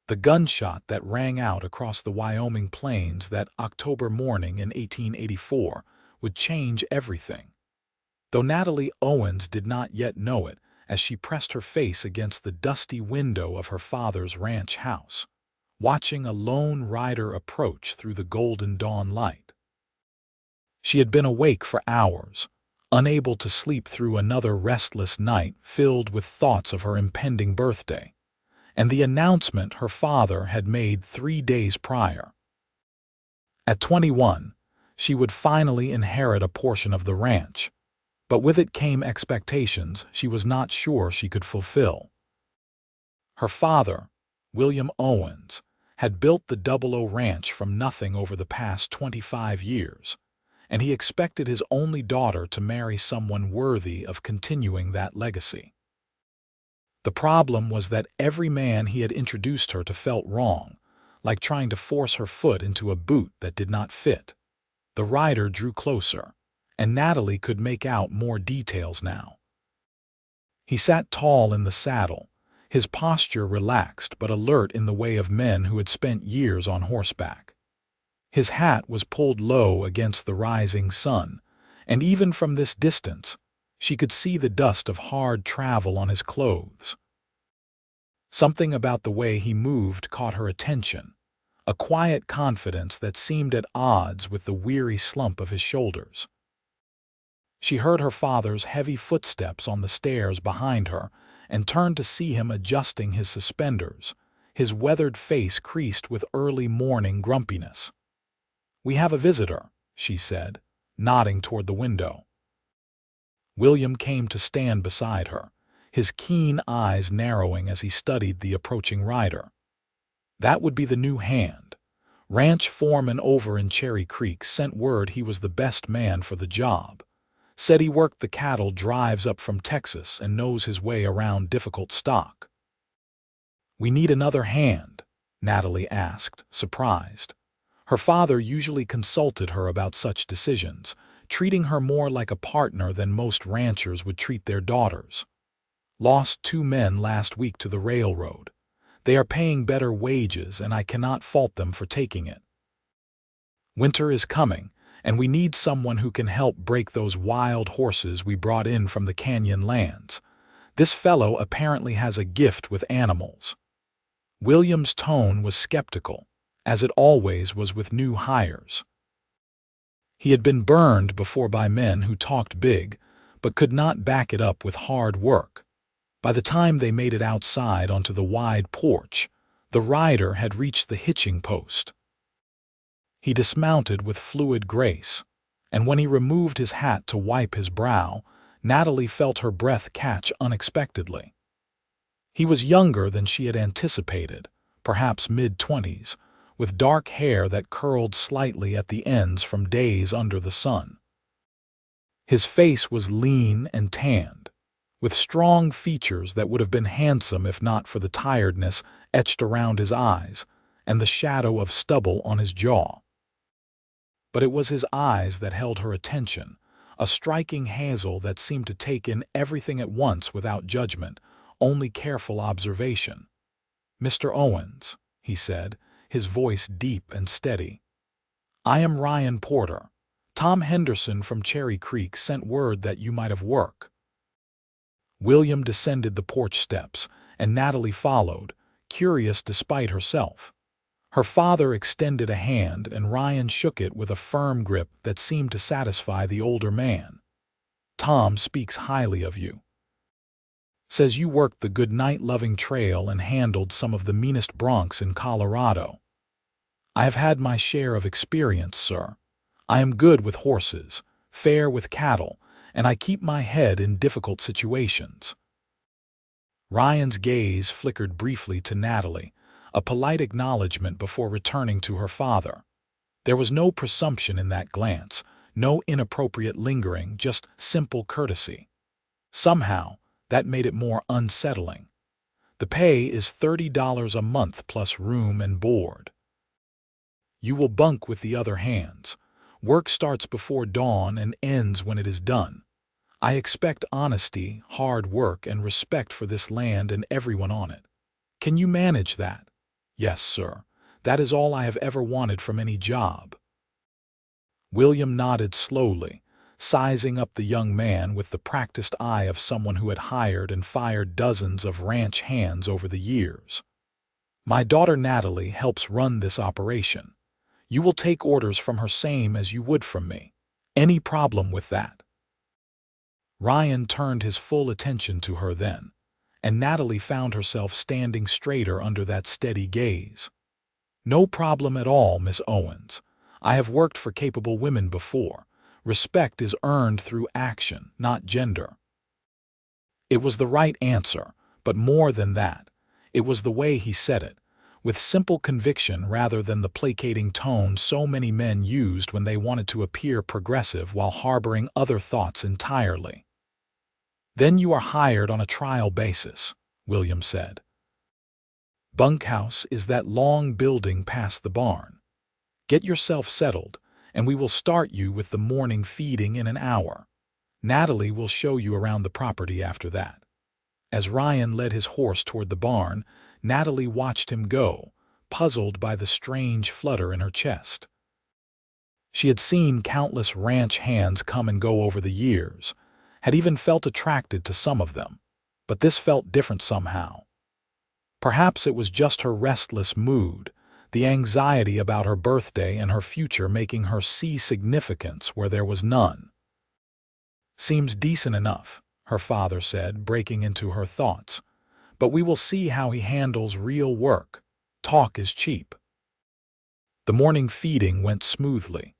The gunshot that rang out across the Wyoming plains that October morning in 1884 would change everything. Though Natalie Owens did not yet know it, as she pressed her face against the dusty window of her father's ranch house, watching a lone rider approach through the golden dawn light. She had been awake for hours, unable to sleep through another restless night filled with thoughts of her impending birthday, and the announcement her father had made 3 days prior. At 21, she would finally inherit a portion of the ranch, but with it came expectations she was not sure she could fulfill. Her father, William Owens, had built the Double O Ranch from nothing over the past 25 years, and he expected his only daughter to marry someone worthy of continuing that legacy. The problem was that every man he had introduced her to felt wrong, like trying to force her foot into a boot that did not fit. The rider drew closer, and Natalie could make out more details now. He sat tall in the saddle, his posture relaxed but alert in the way of men who had spent years on horseback. His hat was pulled low against the rising sun, and even from this distance, she could see the dust of hard travel on his clothes. Something about the way he moved caught her attention, a quiet confidence that seemed at odds with the weary slump of his shoulders. She heard her father's heavy footsteps on the stairs behind her and turned to see him adjusting his suspenders, his weathered face creased with early morning grumpiness. "We have a visitor," she said, nodding toward the window. William came to stand beside her, his keen eyes narrowing as he studied the approaching rider. That would be the new hand. Ranch foreman over in Cherry Creek sent word he was the best man for the job. Said he worked the cattle drives up from Texas and knows his way around difficult stock. "We need another hand," Natalie asked, surprised. Her father usually consulted her about such decisions, treating her more like a partner than most ranchers would treat their daughters. "Lost 2 men last week to the railroad. They are paying better wages, and I cannot fault them for taking it. Winter is coming, and we need someone who can help break those wild horses we brought in from the canyon lands. This fellow apparently has a gift with animals." William's tone was skeptical, as it always was with new hires. He had been burned before by men who talked big, but could not back it up with hard work. By the time they made it outside onto the wide porch, the rider had reached the hitching post. He dismounted with fluid grace, and when he removed his hat to wipe his brow, Natalie felt her breath catch unexpectedly. He was younger than she had anticipated, perhaps mid-20s, with dark hair that curled slightly at the ends from days under the sun. His face was lean and tanned, with strong features that would have been handsome if not for the tiredness etched around his eyes and the shadow of stubble on his jaw. But it was his eyes that held her attention, a striking hazel that seemed to take in everything at once without judgment, only careful observation. "Mr. Owens," he said, his voice deep and steady. "I am Ryan Porter. Tom Henderson from Cherry Creek sent word that you might have work." William descended the porch steps, and Natalie followed, curious despite herself. Her father extended a hand, and Ryan shook it with a firm grip that seemed to satisfy the older man. "Tom speaks highly of you. Says you worked the goodnight-loving trail and handled some of the meanest broncs in Colorado." "I have had my share of experience, sir. I am good with horses, fair with cattle, and I keep my head in difficult situations." Ryan's gaze flickered briefly to Natalie, a polite acknowledgement before returning to her father. There was no presumption in that glance, no inappropriate lingering, just simple courtesy. Somehow, that made it more unsettling. "The pay is $30 a month plus room and board. You will bunk with the other hands. Work starts before dawn and ends when it is done. I expect honesty, hard work, and respect for this land and everyone on it. Can you manage that?" Yes, sir. That is all I have ever wanted from any job. William nodded slowly, sizing up the young man with the practiced eye of someone who had hired and fired dozens of ranch hands over the years. My daughter Natalie helps run this operation. You will take orders from her same as you would from me. Any problem with that? Ryan turned his full attention to her then, and Natalie found herself standing straighter under that steady gaze. No problem at all, Miss Owens. I have worked for capable women before. Respect is earned through action, not gender. It was the right answer, but more than that, it was the way he said it, with simple conviction rather than the placating tone so many men used when they wanted to appear progressive while harboring other thoughts entirely. Then you are hired on a trial basis, William said. Bunkhouse is that long building past the barn. Get yourself settled, and we will start you with the morning feeding in an hour. Natalie will show you around the property after that. As Ryan led his horse toward the barn, Natalie watched him go, puzzled by the strange flutter in her chest. She had seen countless ranch hands come and go over the years, had even felt attracted to some of them, but this felt different somehow. Perhaps it was just her restless mood, the anxiety about her birthday and her future making her see significance where there was none. Seems decent enough, her father said, breaking into her thoughts, but we will see how he handles real work. Talk is cheap. The morning feeding went smoothly,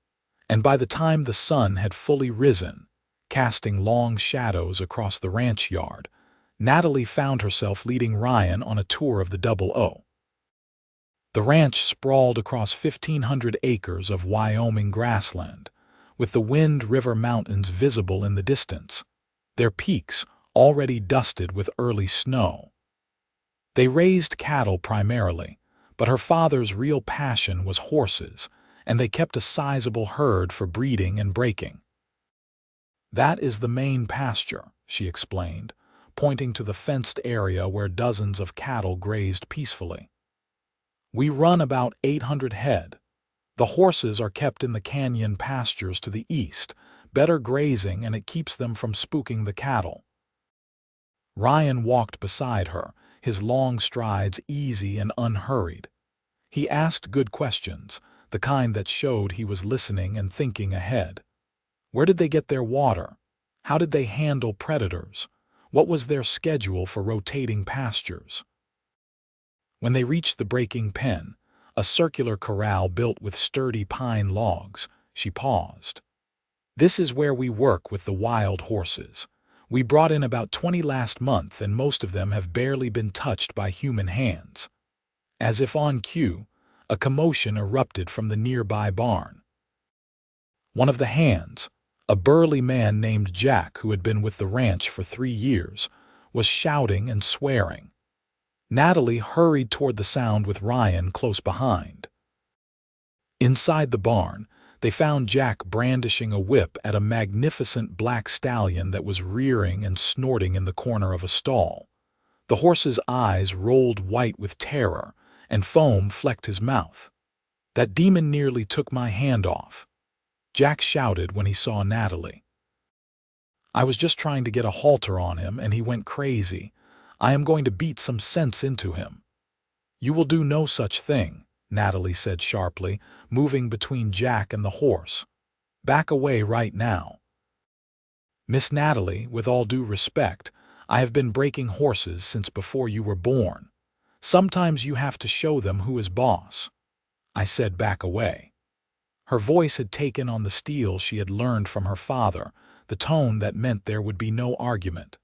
and by the time the sun had fully risen, casting long shadows across the ranch yard, Natalie found herself leading Ryan on a tour of the Double O. The ranch sprawled across 1,500 acres of Wyoming grassland, with the Wind River Mountains visible in the distance, their peaks already dusted with early snow. They raised cattle primarily, but her father's real passion was horses, and they kept a sizable herd for breeding and breaking. That is the main pasture, she explained, pointing to the fenced area where dozens of cattle grazed peacefully. We run about 800 head. The horses are kept in the canyon pastures to the east, better grazing, and it keeps them from spooking the cattle. Ryan walked beside her, his long strides easy and unhurried. He asked good questions, the kind that showed he was listening and thinking ahead. Where did they get their water? How did they handle predators? What was their schedule for rotating pastures? When they reached the breaking pen, a circular corral built with sturdy pine logs, she paused. This is where we work with the wild horses. We brought in about 20 last month, and most of them have barely been touched by human hands. As if on cue, a commotion erupted from the nearby barn. One of the hands, a burly man named Jack who had been with the ranch for 3 years, was shouting and swearing. Natalie hurried toward the sound with Ryan close behind. Inside the barn, they found Jack brandishing a whip at a magnificent black stallion that was rearing and snorting in the corner of a stall. The horse's eyes rolled white with terror, and foam flecked his mouth. That demon nearly took my hand off, Jack shouted when he saw Natalie. I was just trying to get a halter on him, and he went crazy. I am going to beat some sense into him. You will do no such thing, Natalie said sharply, moving between Jack and the horse. Back away right now. Miss Natalie, with all due respect, I have been breaking horses since before you were born. Sometimes you have to show them who is boss. I said back away. Her voice had taken on the steel she had learned from her father, the tone that meant there would be no argument.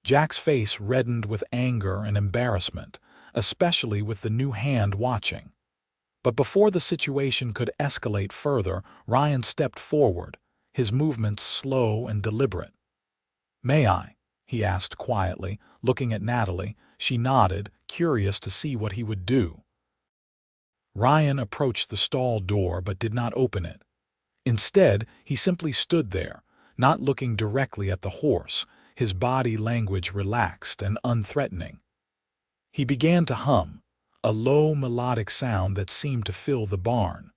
Jack's face reddened with anger and embarrassment, especially with the new hand watching. But before the situation could escalate further, Ryan stepped forward, his movements slow and deliberate. "May I?" he asked quietly, looking at Natalie. She nodded, curious to see what he would do. Ryan approached the stall door but did not open it. Instead, he simply stood there, not looking directly at the horse, his body language relaxed and unthreatening. He began to hum, a low melodic sound that seemed to fill the barn.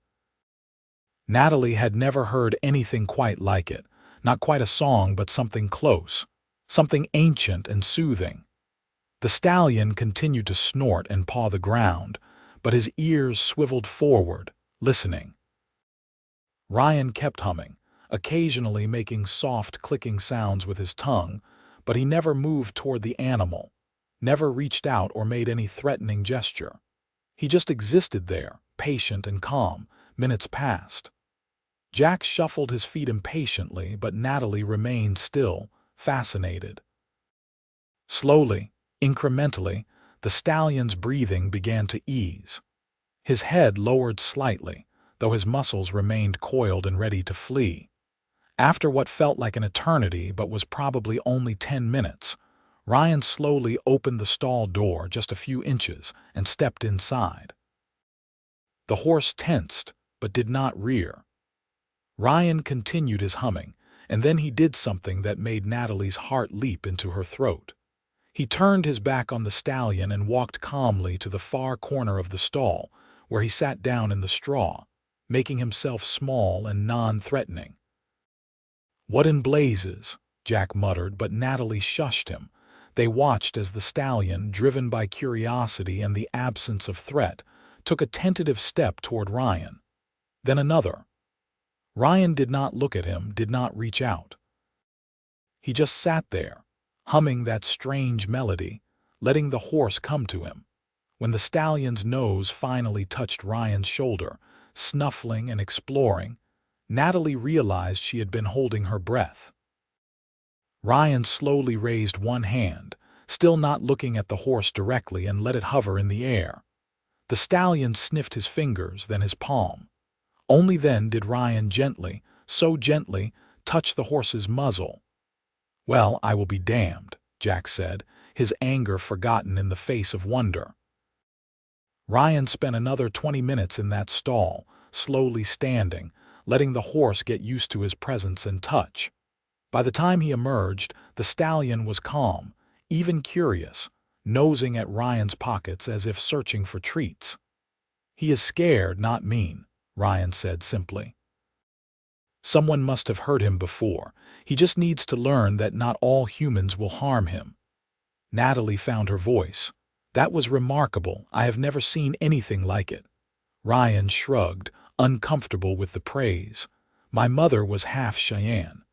Natalie had never heard anything quite like it, not quite a song but something close, something ancient and soothing. The stallion continued to snort and paw the ground, but his ears swiveled forward, listening. Ryan kept humming, occasionally making soft clicking sounds with his tongue, but he never moved toward the animal, never reached out or made any threatening gesture. He just existed there, patient and calm. Minutes passed. Jack shuffled his feet impatiently, but Natalie remained still, fascinated. Slowly, incrementally, the stallion's breathing began to ease. His head lowered slightly, though his muscles remained coiled and ready to flee. After what felt like an eternity but was probably only 10 minutes, Ryan slowly opened the stall door just a few inches and stepped inside. The horse tensed, but did not rear. Ryan continued his humming, and then he did something that made Natalie's heart leap into her throat. He turned his back on the stallion and walked calmly to the far corner of the stall, where he sat down in the straw, making himself small and non-threatening. "What in blazes?" Jack muttered, but Natalie shushed him. They watched as the stallion, driven by curiosity and the absence of threat, took a tentative step toward Ryan. Then another. Ryan did not look at him, did not reach out. He just sat there, humming that strange melody, letting the horse come to him. When the stallion's nose finally touched Ryan's shoulder, snuffling and exploring, Natalie realized she had been holding her breath. Ryan slowly raised one hand, still not looking at the horse directly, and let it hover in the air. The stallion sniffed his fingers, then his palm. Only then did Ryan gently, so gently, touch the horse's muzzle. "Well, I will be damned," Jack said, his anger forgotten in the face of wonder. Ryan spent another 20 minutes in that stall, slowly standing, letting the horse get used to his presence and touch. By the time he emerged, the stallion was calm, even curious, nosing at Ryan's pockets as if searching for treats. "He is scared, not mean," Ryan said simply. "Someone must have hurt him before. He just needs to learn that not all humans will harm him." Natalie found her voice. "That was remarkable. I have never seen anything like it." Ryan shrugged, uncomfortable with the praise. "My mother was half Cheyenne.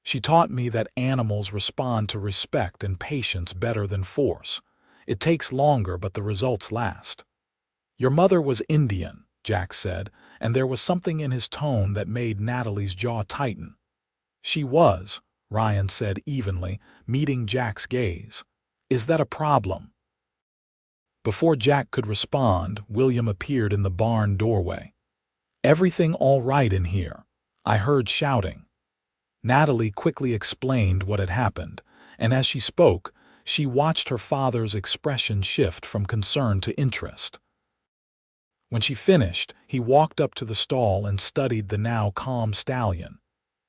She taught me that animals respond to respect and patience better than force. It takes longer, but the results last." "Your mother was Indian," Jack said, and there was something in his tone that made Natalie's jaw tighten. "She was," Ryan said evenly, meeting Jack's gaze. "Is that a problem?" Before Jack could respond, William appeared in the barn doorway. "Everything all right in here?" I heard shouting. Natalie quickly explained what had happened, and as she spoke, she watched her father's expression shift from concern to interest. When she finished, he walked up to the stall and studied the now calm stallion.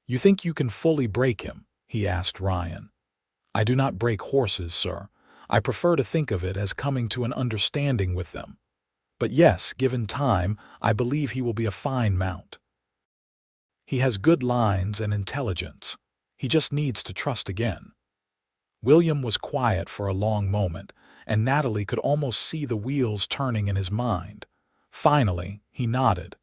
"You think you can fully break him?" he asked Ryan. "I do not break horses, sir. I prefer to think of it as coming to an understanding with them. But yes, given time, I believe he will be a fine mount. He has good lines and intelligence. He just needs to trust again." William was quiet for a long moment, and Natalie could almost see the wheels turning in his mind. Finally, he nodded.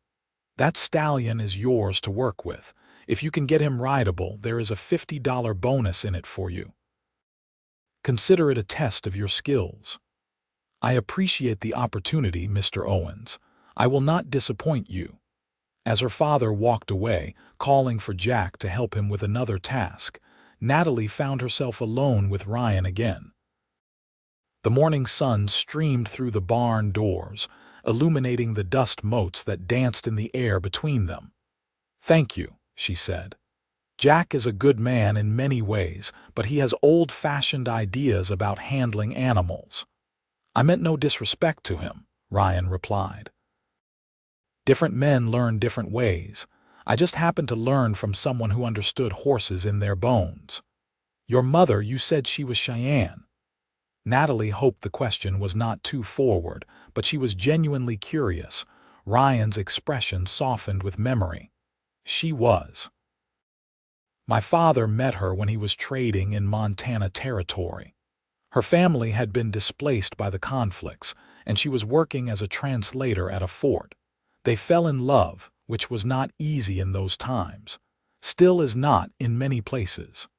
"That stallion is yours to work with. If you can get him rideable, there is a $50 bonus in it for you. Consider it a test of your skills." "I appreciate the opportunity, Mr. Owens. I will not disappoint you." As her father walked away, calling for Jack to help him with another task, Natalie found herself alone with Ryan again. The morning sun streamed through the barn doors, illuminating the dust motes that danced in the air between them. "Thank you," she said. "Jack is a good man in many ways, but he has old-fashioned ideas about handling animals." "I meant no disrespect to him," Ryan replied. "Different men learn different ways. I just happened to learn from someone who understood horses in their bones." "Your mother, you said she was Cheyenne." Natalie hoped the question was not too forward, but she was genuinely curious. Ryan's expression softened with memory. She was. My father met her when he was trading in Montana Territory. Her family had been displaced by the conflicts, and she was working as a translator at a fort. They fell in love, which was not easy in those times. Still is not in many places.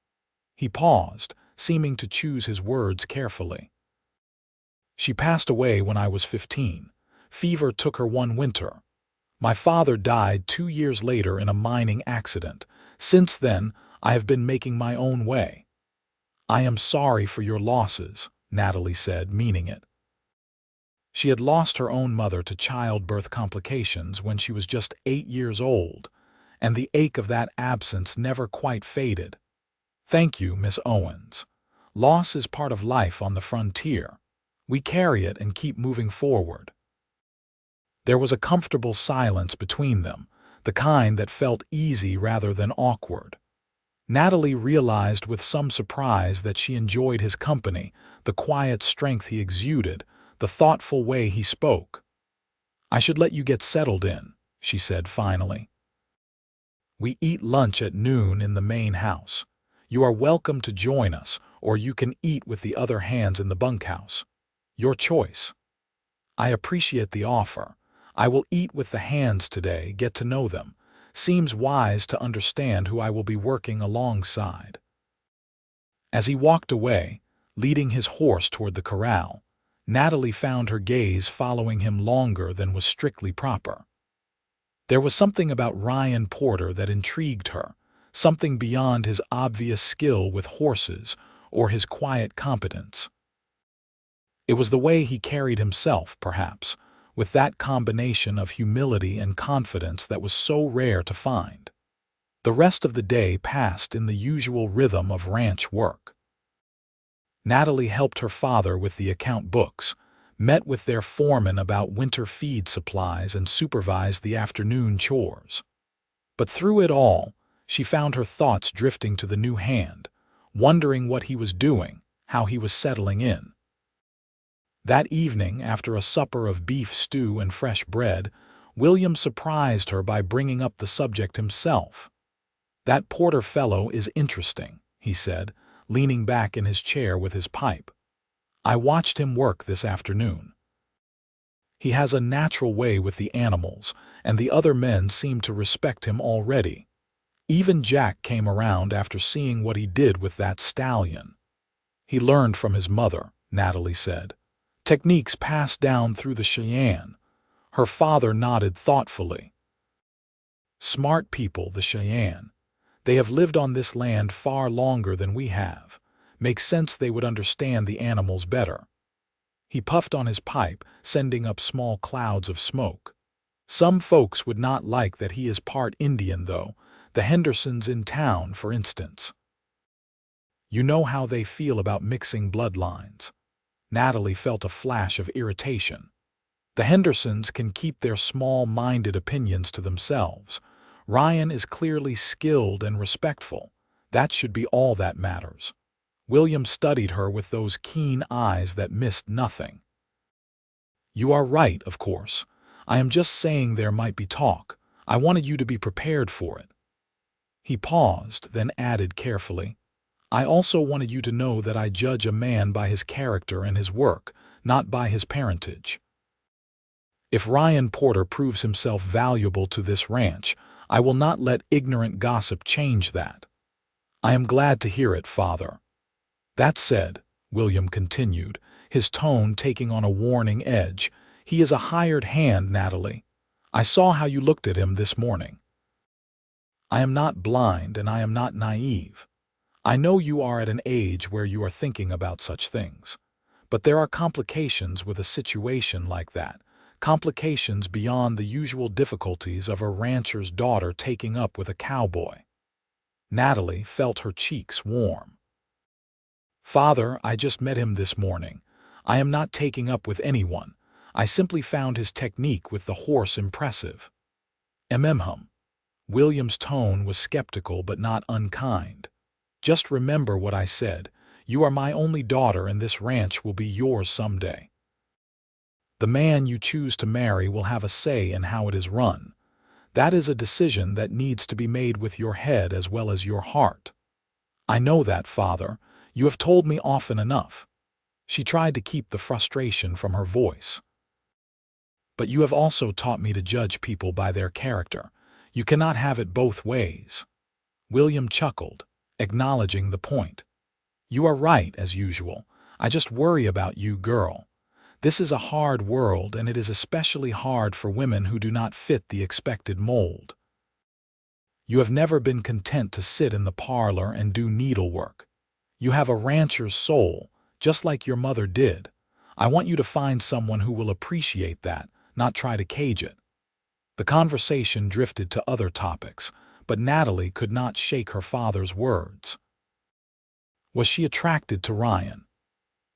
He paused, seeming to choose his words carefully. She passed away when I was 15. Fever took her one winter. My father died 2 years later in a mining accident. Since then, I have been making my own way. I am sorry for your losses, Natalie said, meaning it. She had lost her own mother to childbirth complications when she was just 8 years old, and the ache of that absence never quite faded. Thank you, Miss Owens. Loss is part of life on the frontier. We carry it and keep moving forward. There was a comfortable silence between them, the kind that felt easy rather than awkward. Natalie realized with some surprise that she enjoyed his company, the quiet strength he exuded, the thoughtful way he spoke. I should let you get settled in, she said finally. We eat lunch at noon in the main house. You are welcome to join us, or you can eat with the other hands in the bunkhouse. Your choice. I appreciate the offer. I will eat with the hands today, get to know them. Seems wise to understand who I will be working alongside. As he walked away, leading his horse toward the corral, Natalie found her gaze following him longer than was strictly proper. There was something about Ryan Porter that intrigued her, something beyond his obvious skill with horses or his quiet competence. It was the way he carried himself, perhaps, with that combination of humility and confidence that was so rare to find. The rest of the day passed in the usual rhythm of ranch work. Natalie helped her father with the account books, met with their foreman about winter feed supplies, and supervised the afternoon chores. But through it all, she found her thoughts drifting to the new hand, wondering what he was doing, how he was settling in. That evening, after a supper of beef stew and fresh bread, William surprised her by bringing up the subject himself. That Porter fellow is interesting, he said, leaning back in his chair with his pipe. I watched him work this afternoon. He has a natural way with the animals, and the other men seem to respect him already. Even Jack came around after seeing what he did with that stallion. He learned from his mother, Natalie said. Techniques passed down through the Cheyenne. Her father nodded thoughtfully. Smart people, the Cheyenne. They have lived on this land far longer than we have. Makes sense they would understand the animals better. He puffed on his pipe, sending up small clouds of smoke. Some folks would not like that he is part Indian, though, the Hendersons in town, for instance. You know how they feel about mixing bloodlines. Natalie felt a flash of irritation. The Hendersons can keep their small-minded opinions to themselves. Ryan is clearly skilled and respectful. That should be all that matters. William studied her with those keen eyes that missed nothing. You are right, of course. I am just saying there might be talk. I wanted you to be prepared for it. He paused, then added carefully, I also wanted you to know that I judge a man by his character and his work, not by his parentage. If Ryan Porter proves himself valuable to this ranch, I will not let ignorant gossip change that. I am glad to hear it, Father. That said, William continued, his tone taking on a warning edge, he is a hired hand, Natalie. I saw how you looked at him this morning. I am not blind and I am not naive. I know you are at an age where you are thinking about such things. But there are complications with a situation like that, complications beyond the usual difficulties of a rancher's daughter taking up with a cowboy. Natalie felt her cheeks warm. Father, I just met him this morning. I am not taking up with anyone. I simply found his technique with the horse impressive. Hum. William's tone was skeptical but not unkind. Just remember what I said. You are my only daughter, and this ranch will be yours someday. The man you choose to marry will have a say in how it is run. That is a decision that needs to be made with your head as well as your heart. I know that, Father. You have told me often enough. She tried to keep the frustration from her voice. But you have also taught me to judge people by their character. You cannot have it both ways. William chuckled, acknowledging the point. You are right, as usual. I just worry about you, girl. This is a hard world, and it is especially hard for women who do not fit the expected mold. You have never been content to sit in the parlor and do needlework. You have a rancher's soul, just like your mother did. I want you to find someone who will appreciate that, not try to cage it. The conversation drifted to other topics, but Natalie could not shake her father's words. Was she attracted to Ryan?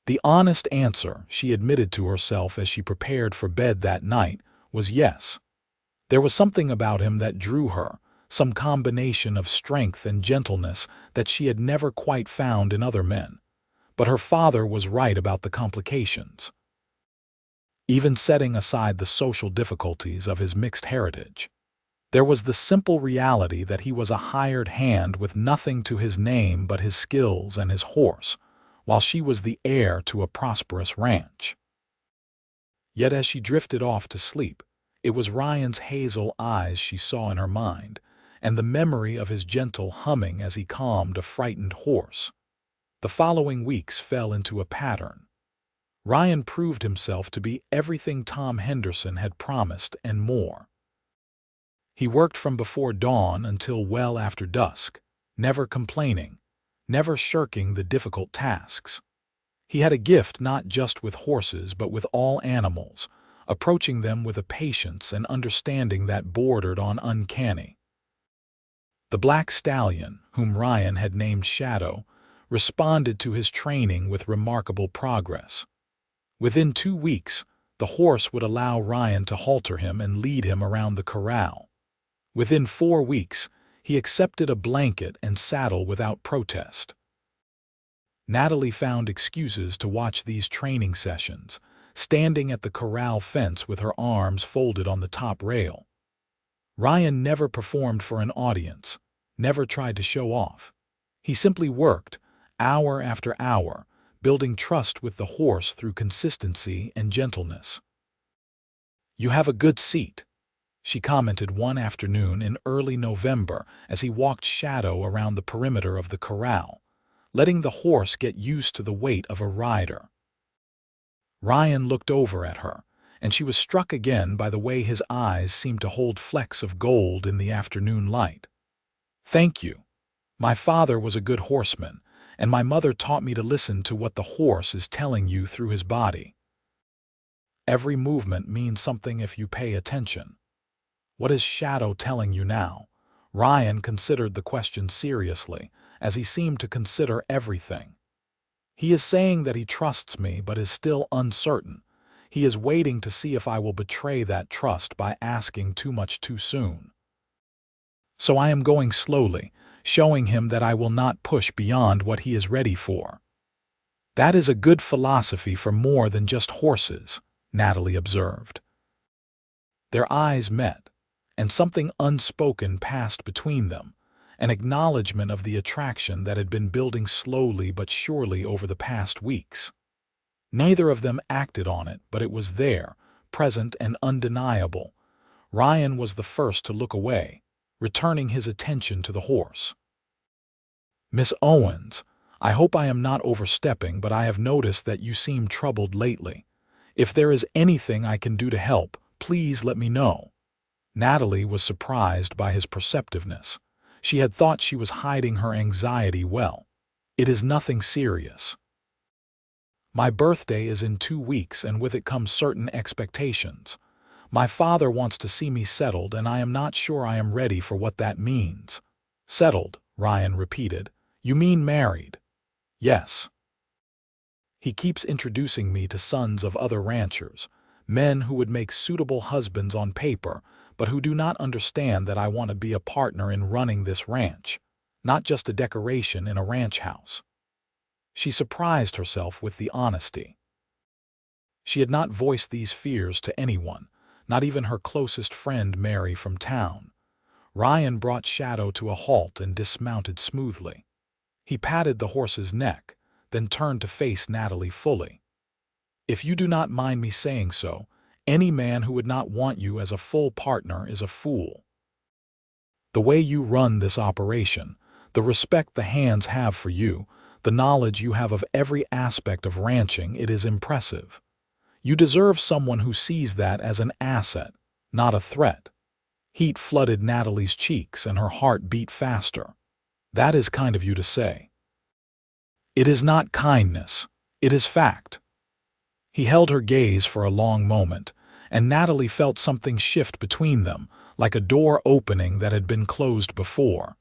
The honest answer, she admitted to herself as she prepared for bed that night, was yes. There was something about him that drew her, some combination of strength and gentleness that she had never quite found in other men. But her father was right about the complications. Even setting aside the social difficulties of his mixed heritage, there was the simple reality that he was a hired hand with nothing to his name but his skills and his horse, while she was the heir to a prosperous ranch. Yet as she drifted off to sleep, it was Ryan's hazel eyes she saw in her mind, and the memory of his gentle humming as he calmed a frightened horse. The following weeks fell into a pattern. Ryan proved himself to be everything Tom Henderson had promised and more. He worked from before dawn until well after dusk, never complaining, never shirking the difficult tasks. He had a gift not just with horses but with all animals, approaching them with a patience and understanding that bordered on uncanny. The black stallion, whom Ryan had named Shadow, responded to his training with remarkable progress. Within 2 weeks, the horse would allow Ryan to halter him and lead him around the corral. Within 4 weeks, he accepted a blanket and saddle without protest. Natalie found excuses to watch these training sessions, standing at the corral fence with her arms folded on the top rail. Ryan never performed for an audience, never tried to show off. He simply worked, hour after hour, building trust with the horse through consistency and gentleness. "You have a good seat," she commented one afternoon in early November as he walked Shadow around the perimeter of the corral, letting the horse get used to the weight of a rider. Ryan looked over at her, and she was struck again by the way his eyes seemed to hold flecks of gold in the afternoon light. "Thank you. My father was a good horseman, and my mother taught me to listen to what the horse is telling you through his body. Every movement means something if you pay attention. What is Shadow telling you now?" Ryan considered the question seriously, as he seemed to consider everything. "He is saying that he trusts me but is still uncertain. He is waiting to see if I will betray that trust by asking too much too soon. So I am going slowly, showing him that I will not push beyond what he is ready for." "That is a good philosophy for more than just horses," Natalie observed. Their eyes met, and something unspoken passed between them, an acknowledgement of the attraction that had been building slowly but surely over the past weeks. Neither of them acted on it, but it was there, present and undeniable. Ryan was the first to look away, returning his attention to the horse. "Miss Owens, I hope I am not overstepping, but I have noticed that you seem troubled lately. If there is anything I can do to help, please let me know." Natalie was surprised by his perceptiveness. She had thought she was hiding her anxiety well. "It is nothing serious. My birthday is in 2 weeks, and with it comes certain expectations. My father wants to see me settled, and I am not sure I am ready for what that means." "Settled," Ryan repeated. "You mean married?" "Yes. He keeps introducing me to sons of other ranchers, men who would make suitable husbands on paper, but who do not understand that I want to be a partner in running this ranch, not just a decoration in a ranch house." She surprised herself with the honesty. She had not voiced these fears to anyone, not even her closest friend Mary from town. Ryan brought Shadow to a halt and dismounted smoothly. He patted the horse's neck, then turned to face Natalie fully. "If you do not mind me saying so, any man who would not want you as a full partner is a fool. The way you run this operation, the respect the hands have for you, the knowledge you have of every aspect of ranching, it is impressive. You deserve someone who sees that as an asset, not a threat." Heat flooded Natalie's cheeks and her heart beat faster. "That is kind of you to say." "It is not kindness. It is fact." He held her gaze for a long moment, and Natalie felt something shift between them, like a door opening that had been closed before.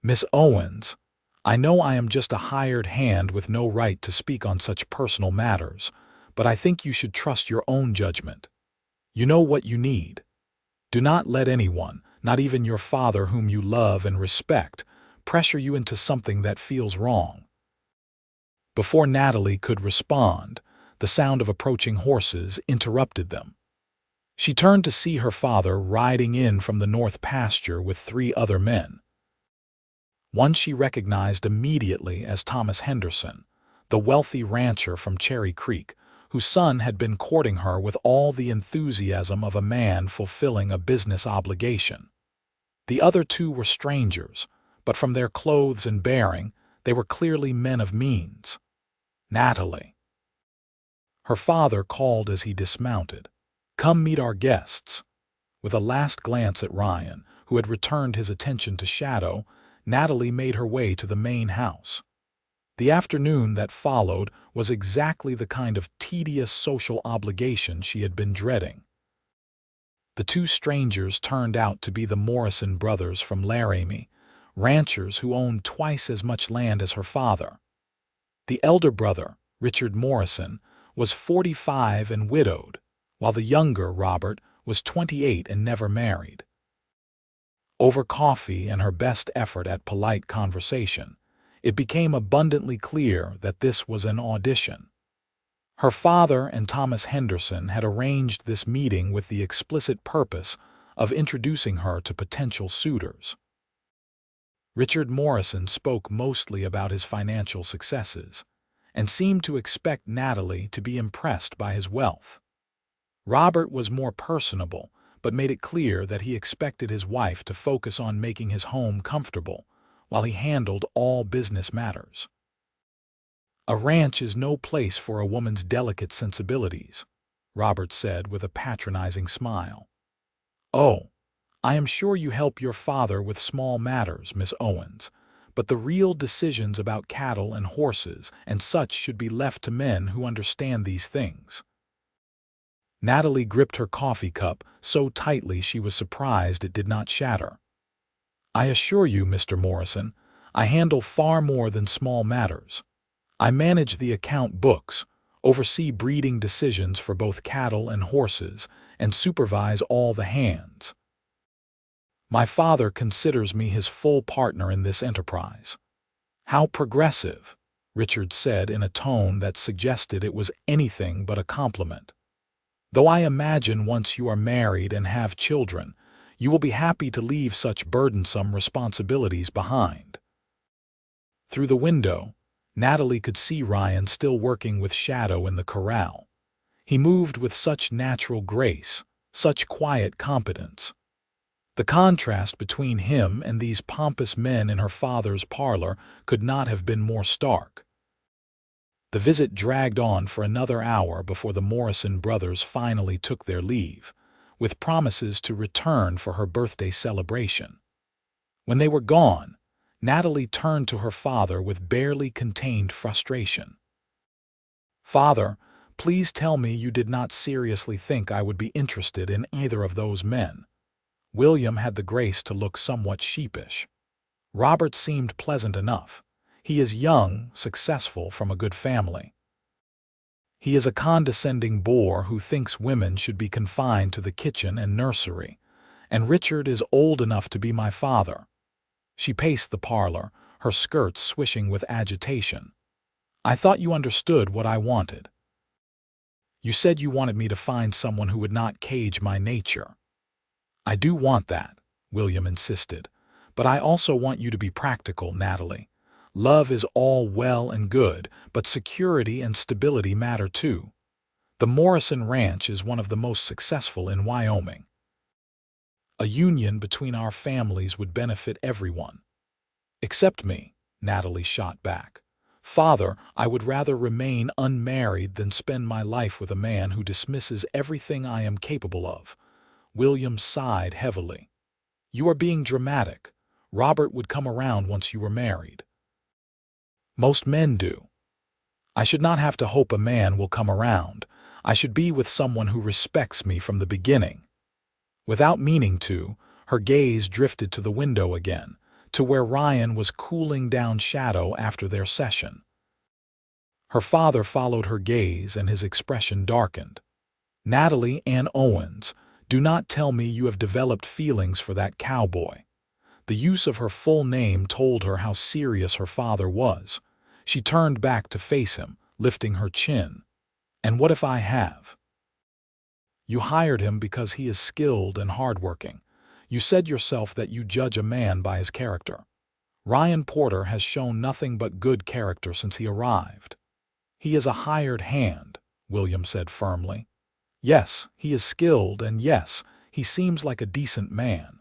"Miss Owens, I know I am just a hired hand with no right to speak on such personal matters, but I think you should trust your own judgment. You know what you need. Do not let anyone, not even your father whom you love and respect, pressure you into something that feels wrong." Before Natalie could respond, the sound of approaching horses interrupted them. She turned to see her father riding in from the north pasture with 3 other men. One she recognized immediately as Thomas Henderson, the wealthy rancher from Cherry Creek, whose son had been courting her with all the enthusiasm of a man fulfilling a business obligation. The other 2 were strangers, but from their clothes and bearing, they were clearly men of means. "Natalie," her father called as he dismounted, "come meet our guests." With a last glance at Ryan, who had returned his attention to Shadow, Natalie made her way to the main house. The afternoon that followed was exactly the kind of tedious social obligation she had been dreading. The 2 strangers turned out to be the Morrison brothers from Laramie, ranchers who owned twice as much land as her father. The elder brother, Richard Morrison, was 45 and widowed, while the younger, Robert, was 28 and never married. Over coffee and her best effort at polite conversation, it became abundantly clear that this was an audition. Her father and Thomas Henderson had arranged this meeting with the explicit purpose of introducing her to potential suitors. Richard Morrison spoke mostly about his financial successes and seemed to expect Natalie to be impressed by his wealth. Robert was more personable, but made it clear that he expected his wife to focus on making his home comfortable while he handled all business matters. "A ranch is no place for a woman's delicate sensibilities," Robert said with a patronizing smile. "Oh, I am sure you help your father with small matters, Miss Owens, but the real decisions about cattle and horses and such should be left to men who understand these things." Natalie gripped her coffee cup so tightly she was surprised it did not shatter. "I assure you, Mr. Morrison, I handle far more than small matters. I manage the account books, oversee breeding decisions for both cattle and horses, and supervise all the hands. My father considers me his full partner in this enterprise." "How progressive," Richard said in a tone that suggested it was anything but a compliment. "Though I imagine once you are married and have children, you will be happy to leave such burdensome responsibilities behind." Through the window, Natalie could see Ryan still working with Shadow in the corral. He moved with such natural grace, such quiet competence. The contrast between him and these pompous men in her father's parlor could not have been more stark. The visit dragged on for another hour before the Morrison brothers finally took their leave, with promises to return for her birthday celebration. When they were gone, Natalie turned to her father with barely contained frustration. "Father, please tell me you did not seriously think I would be interested in either of those men." William had the grace to look somewhat sheepish. Robert seemed pleasant enough. He is young, successful, from a good family. He is a condescending bore who thinks women should be confined to the kitchen and nursery, and Richard is old enough to be my father. She paced the parlor, her skirts swishing with agitation. I thought you understood what I wanted. You said you wanted me to find someone who would not cage my nature. I do want that, William insisted. But I also want you to be practical, Natalie. Love is all well and good, but security and stability matter too. The Morrison Ranch is one of the most successful in Wyoming. A union between our families would benefit everyone. Except me, Natalie shot back. Father, I would rather remain unmarried than spend my life with a man who dismisses everything I am capable of. William sighed heavily. You are being dramatic. Robert would come around once you were married. Most men do. I should not have to hope a man will come around. I should be with someone who respects me from the beginning. Without meaning to, her gaze drifted to the window again, to where Ryan was cooling down shadow after their session. Her father followed her gaze and his expression darkened. Natalie Owens, do not tell me you have developed feelings for that cowboy. The use of her full name told her how serious her father was. She turned back to face him, lifting her chin. And what if I have? You hired him because he is skilled and hardworking. You said yourself that you judge a man by his character. Ryan Porter has shown nothing but good character since he arrived. He is a hired hand, William said firmly. Yes, he is skilled, and yes, he seems like a decent man.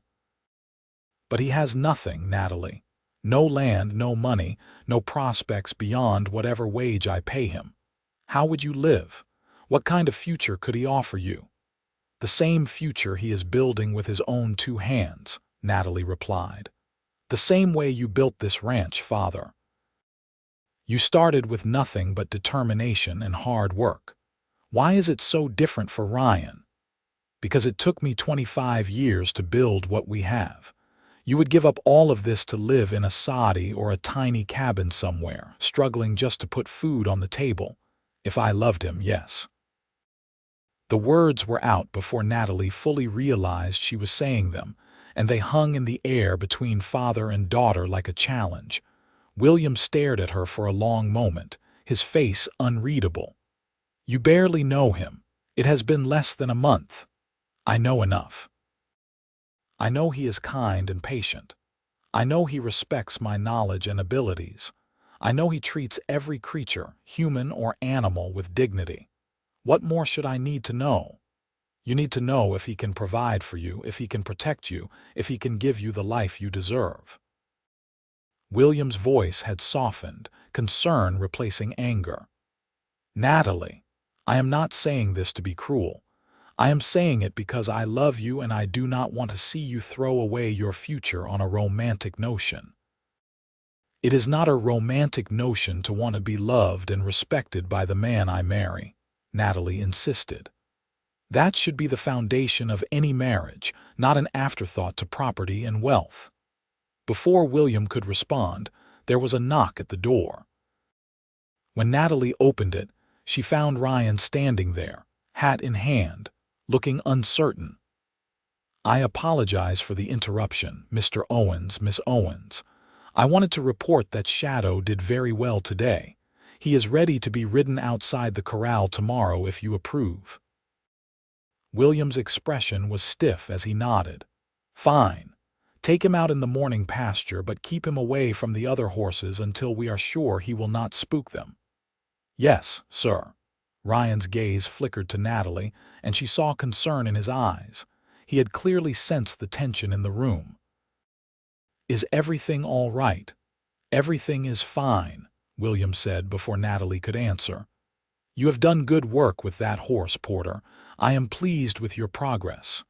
But he has nothing, Natalie. No land, no money, no prospects beyond whatever wage I pay him. How would you live? What kind of future could he offer you? The same future he is building with his own two hands, Natalie replied. The same way you built this ranch, Father. You started with nothing but determination and hard work. Why is it so different for Ryan? Because it took me 25 years to build what we have. You would give up all of this to live in a soddy or a tiny cabin somewhere, struggling just to put food on the table. If I loved him, yes. The words were out before Natalie fully realized she was saying them, and they hung in the air between father and daughter like a challenge. William stared at her for a long moment, his face unreadable. You barely know him. It has been less than a month. I know enough. I know he is kind and patient. I know he respects my knowledge and abilities. I know he treats every creature, human or animal, with dignity. What more should I need to know? You need to know if he can provide for you, if he can protect you, if he can give you the life you deserve. William's voice had softened, concern replacing anger. Natalie, I am not saying this to be cruel. I am saying it because I love you and I do not want to see you throw away your future on a romantic notion. It is not a romantic notion to want to be loved and respected by the man I marry, Natalie insisted. That should be the foundation of any marriage, not an afterthought to property and wealth. Before William could respond, there was a knock at the door. When Natalie opened it, she found Ryan standing there, hat in hand, looking uncertain. I apologize for the interruption, Mr. Owens, Miss Owens. I wanted to report that Shadow did very well today. He is ready to be ridden outside the corral tomorrow if you approve. William's expression was stiff as he nodded. Fine. Take him out in the morning pasture, but keep him away from the other horses until we are sure he will not spook them. Yes, sir. Ryan's gaze flickered to Natalie, and she saw concern in his eyes. He had clearly sensed the tension in the room. Is everything all right? Everything is fine, William said before Natalie could answer. You have done good work with that horse, Porter. I am pleased with your progress.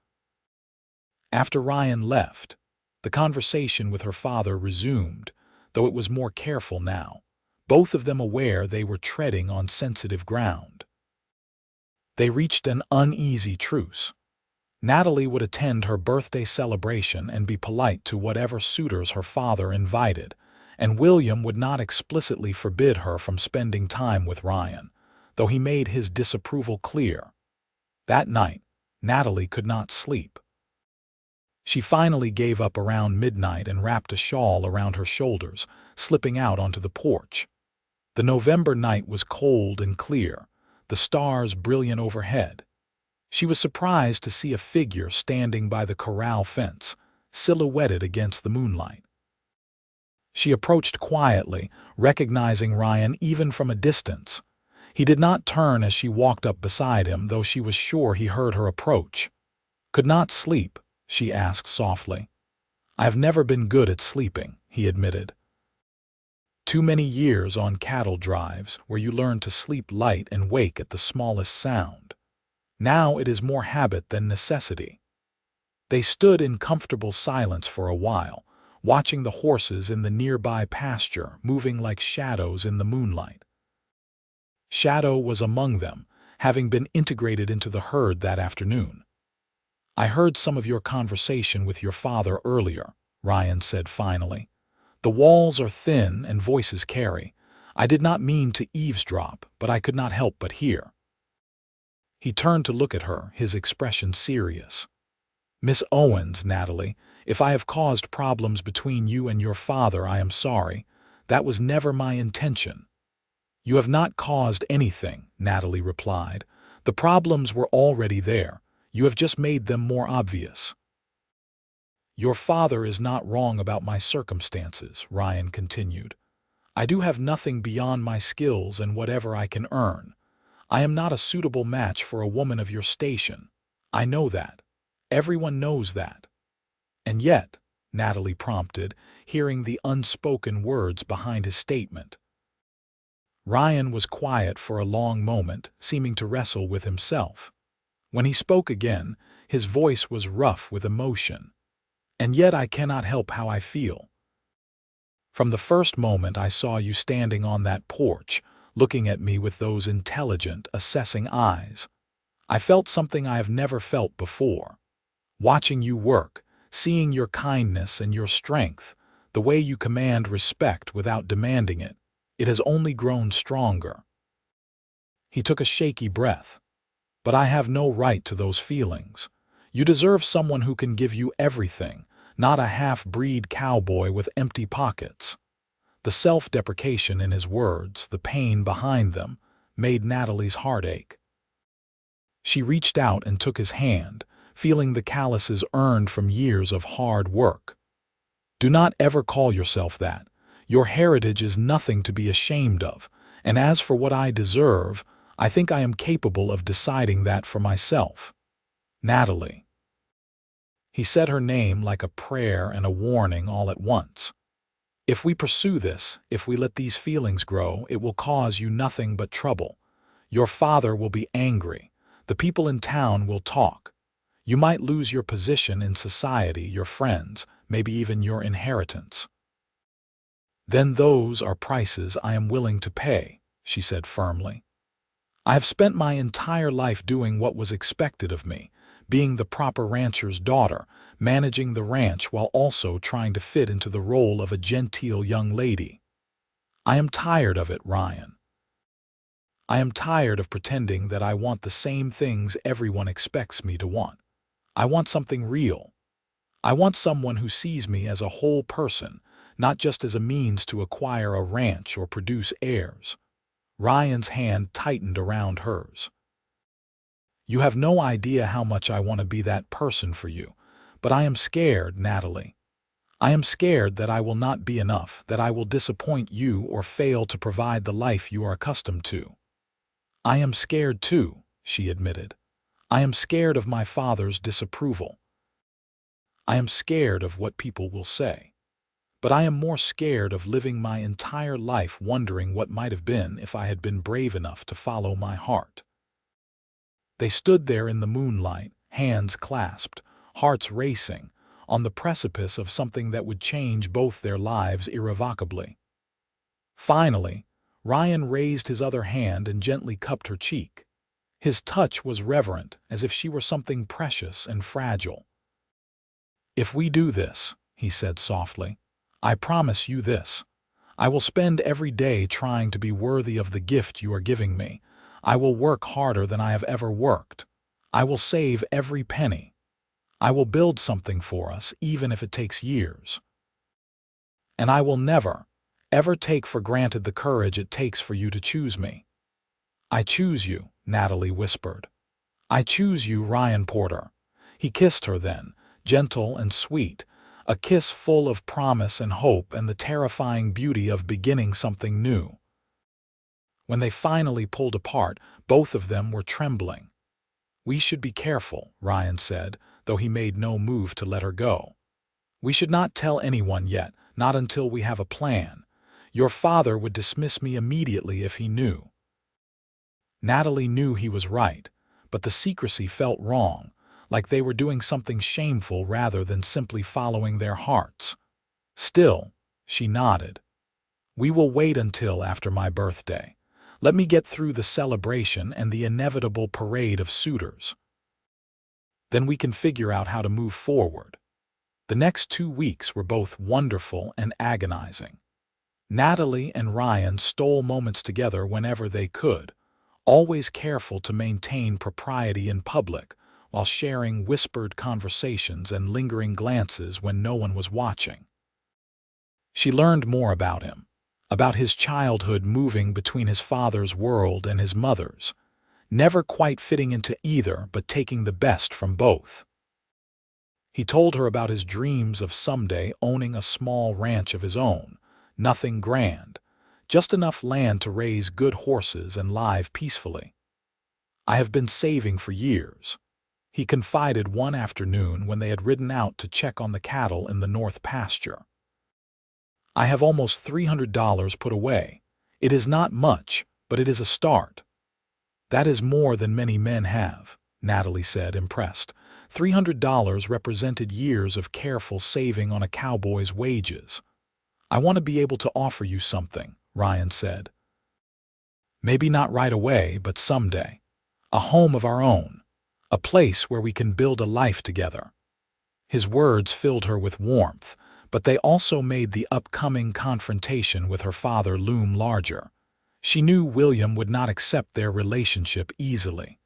After Ryan left, the conversation with her father resumed, though it was more careful now, both of them aware they were treading on sensitive ground. They reached an uneasy truce. Natalie would attend her birthday celebration and be polite to whatever suitors her father invited, and William would not explicitly forbid her from spending time with Ryan, though he made his disapproval clear. That night, Natalie could not sleep. She finally gave up around midnight and wrapped a shawl around her shoulders, slipping out onto the porch. The November night was cold and clear, the stars brilliant overhead. She was surprised to see a figure standing by the corral fence, silhouetted against the moonlight. She approached quietly, recognizing Ryan even from a distance. He did not turn as she walked up beside him, though she was sure he heard her approach. "Could not sleep?" she asked softly. "I have never been good at sleeping," he admitted. "Too many years on cattle drives where you learn to sleep light and wake at the smallest sound. Now it is more habit than necessity." They stood in comfortable silence for a while, watching the horses in the nearby pasture moving like shadows in the moonlight. Shadow was among them, having been integrated into the herd that afternoon. "I heard some of your conversation with your father earlier," Ryan said finally. "The walls are thin and voices carry. I did not mean to eavesdrop, but I could not help but hear." He turned to look at her, his expression serious. "Miss Owens, Natalie, if I have caused problems between you and your father, I am sorry. That was never my intention." "You have not caused anything," Natalie replied. "The problems were already there. You have just made them more obvious." "Your father is not wrong about my circumstances," Ryan continued. "I do have nothing beyond my skills and whatever I can earn. I am not a suitable match for a woman of your station. I know that. Everyone knows that." "And yet," Natalie prompted, hearing the unspoken words behind his statement. Ryan was quiet for a long moment, seeming to wrestle with himself. When he spoke again, his voice was rough with emotion. "And yet I cannot help how I feel. From the first moment I saw you standing on that porch, looking at me with those intelligent, assessing eyes, I felt something I have never felt before. Watching you work, seeing your kindness and your strength, the way you command respect without demanding it, it has only grown stronger." He took a shaky breath. "But I have no right to those feelings. You deserve someone who can give you everything, not a half-breed cowboy with empty pockets." The self-deprecation in his words, the pain behind them, made Natalie's heart ache. She reached out and took his hand, feeling the calluses earned from years of hard work. "Do not ever call yourself that. Your heritage is nothing to be ashamed of, and as for what I deserve, I think I am capable of deciding that for myself. Natalie." He said her name like a prayer and a warning all at once. "If we pursue this, if we let these feelings grow, it will cause you nothing but trouble. Your father will be angry. The people in town will talk. You might lose your position in society, your friends, maybe even your inheritance." "Then those are prices I am willing to pay," she said firmly. "I have spent my entire life doing what was expected of me, being the proper rancher's daughter, managing the ranch while also trying to fit into the role of a genteel young lady. I am tired of it, Ryan. I am tired of pretending that I want the same things everyone expects me to want. I want something real. I want someone who sees me as a whole person, not just as a means to acquire a ranch or produce heirs." Ryan's hand tightened around hers. "You have no idea how much I want to be that person for you, but I am scared, Natalie. I am scared that I will not be enough, that I will disappoint you or fail to provide the life you are accustomed to." "I am scared too," she admitted. "I am scared of my father's disapproval. I am scared of what people will say. But I am more scared of living my entire life wondering what might have been if I had been brave enough to follow my heart." They stood there in the moonlight, hands clasped, hearts racing, on the precipice of something that would change both their lives irrevocably. Finally, Ryan raised his other hand and gently cupped her cheek. His touch was reverent, as if she were something precious and fragile. "If we do this," he said softly, "I promise you this. I will spend every day trying to be worthy of the gift you are giving me. I will work harder than I have ever worked. I will save every penny. I will build something for us, even if it takes years. And I will never, ever take for granted the courage it takes for you to choose me?" "I choose you," Natalie whispered. "I choose you, Ryan Porter." He kissed her then, gentle and sweet, a kiss full of promise and hope and the terrifying beauty of beginning something new. When they finally pulled apart, both of them were trembling. "We should be careful," Ryan said, though he made no move to let her go. "We should not tell anyone yet, not until we have a plan. Your father would dismiss me immediately if he knew." Natalie knew he was right, but the secrecy felt wrong, like they were doing something shameful rather than simply following their hearts. Still, she nodded. "We will wait until after my birthday. Let me get through the celebration and the inevitable parade of suitors. Then we can figure out how to move forward." The next 2 weeks were both wonderful and agonizing. Natalie and Ryan stole moments together whenever they could, always careful to maintain propriety in public while sharing whispered conversations and lingering glances when no one was watching. She learned more about him, about his childhood moving between his father's world and his mother's, never quite fitting into either but taking the best from both. He told her about his dreams of someday owning a small ranch of his own, nothing grand, just enough land to raise good horses and live peacefully. "I have been saving for years," he confided one afternoon when they had ridden out to check on the cattle in the north pasture. "I have almost $300 put away. It is not much, but it is a start." "That is more than many men have," Natalie said, impressed. $300 represented years of careful saving on a cowboy's wages. "I want to be able to offer you something," Ryan said. "Maybe not right away, but someday. A home of our own. A place where we can build a life together." His words filled her with warmth, but they also made the upcoming confrontation with her father loom larger. She knew William would not accept their relationship easily.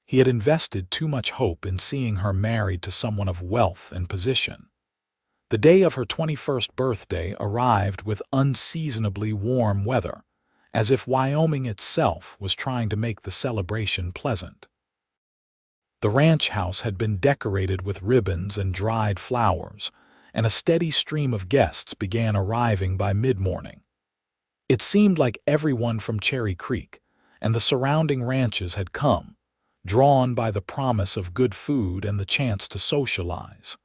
He had invested too much hope in seeing her married to someone of wealth and position. The day of her 21st birthday arrived with unseasonably warm weather, as if Wyoming itself was trying to make the celebration pleasant. The ranch house had been decorated with ribbons and dried flowers, and a steady stream of guests began arriving by mid-morning. It seemed like everyone from Cherry Creek and the surrounding ranches had come, drawn by the promise of good food and the chance to socialize.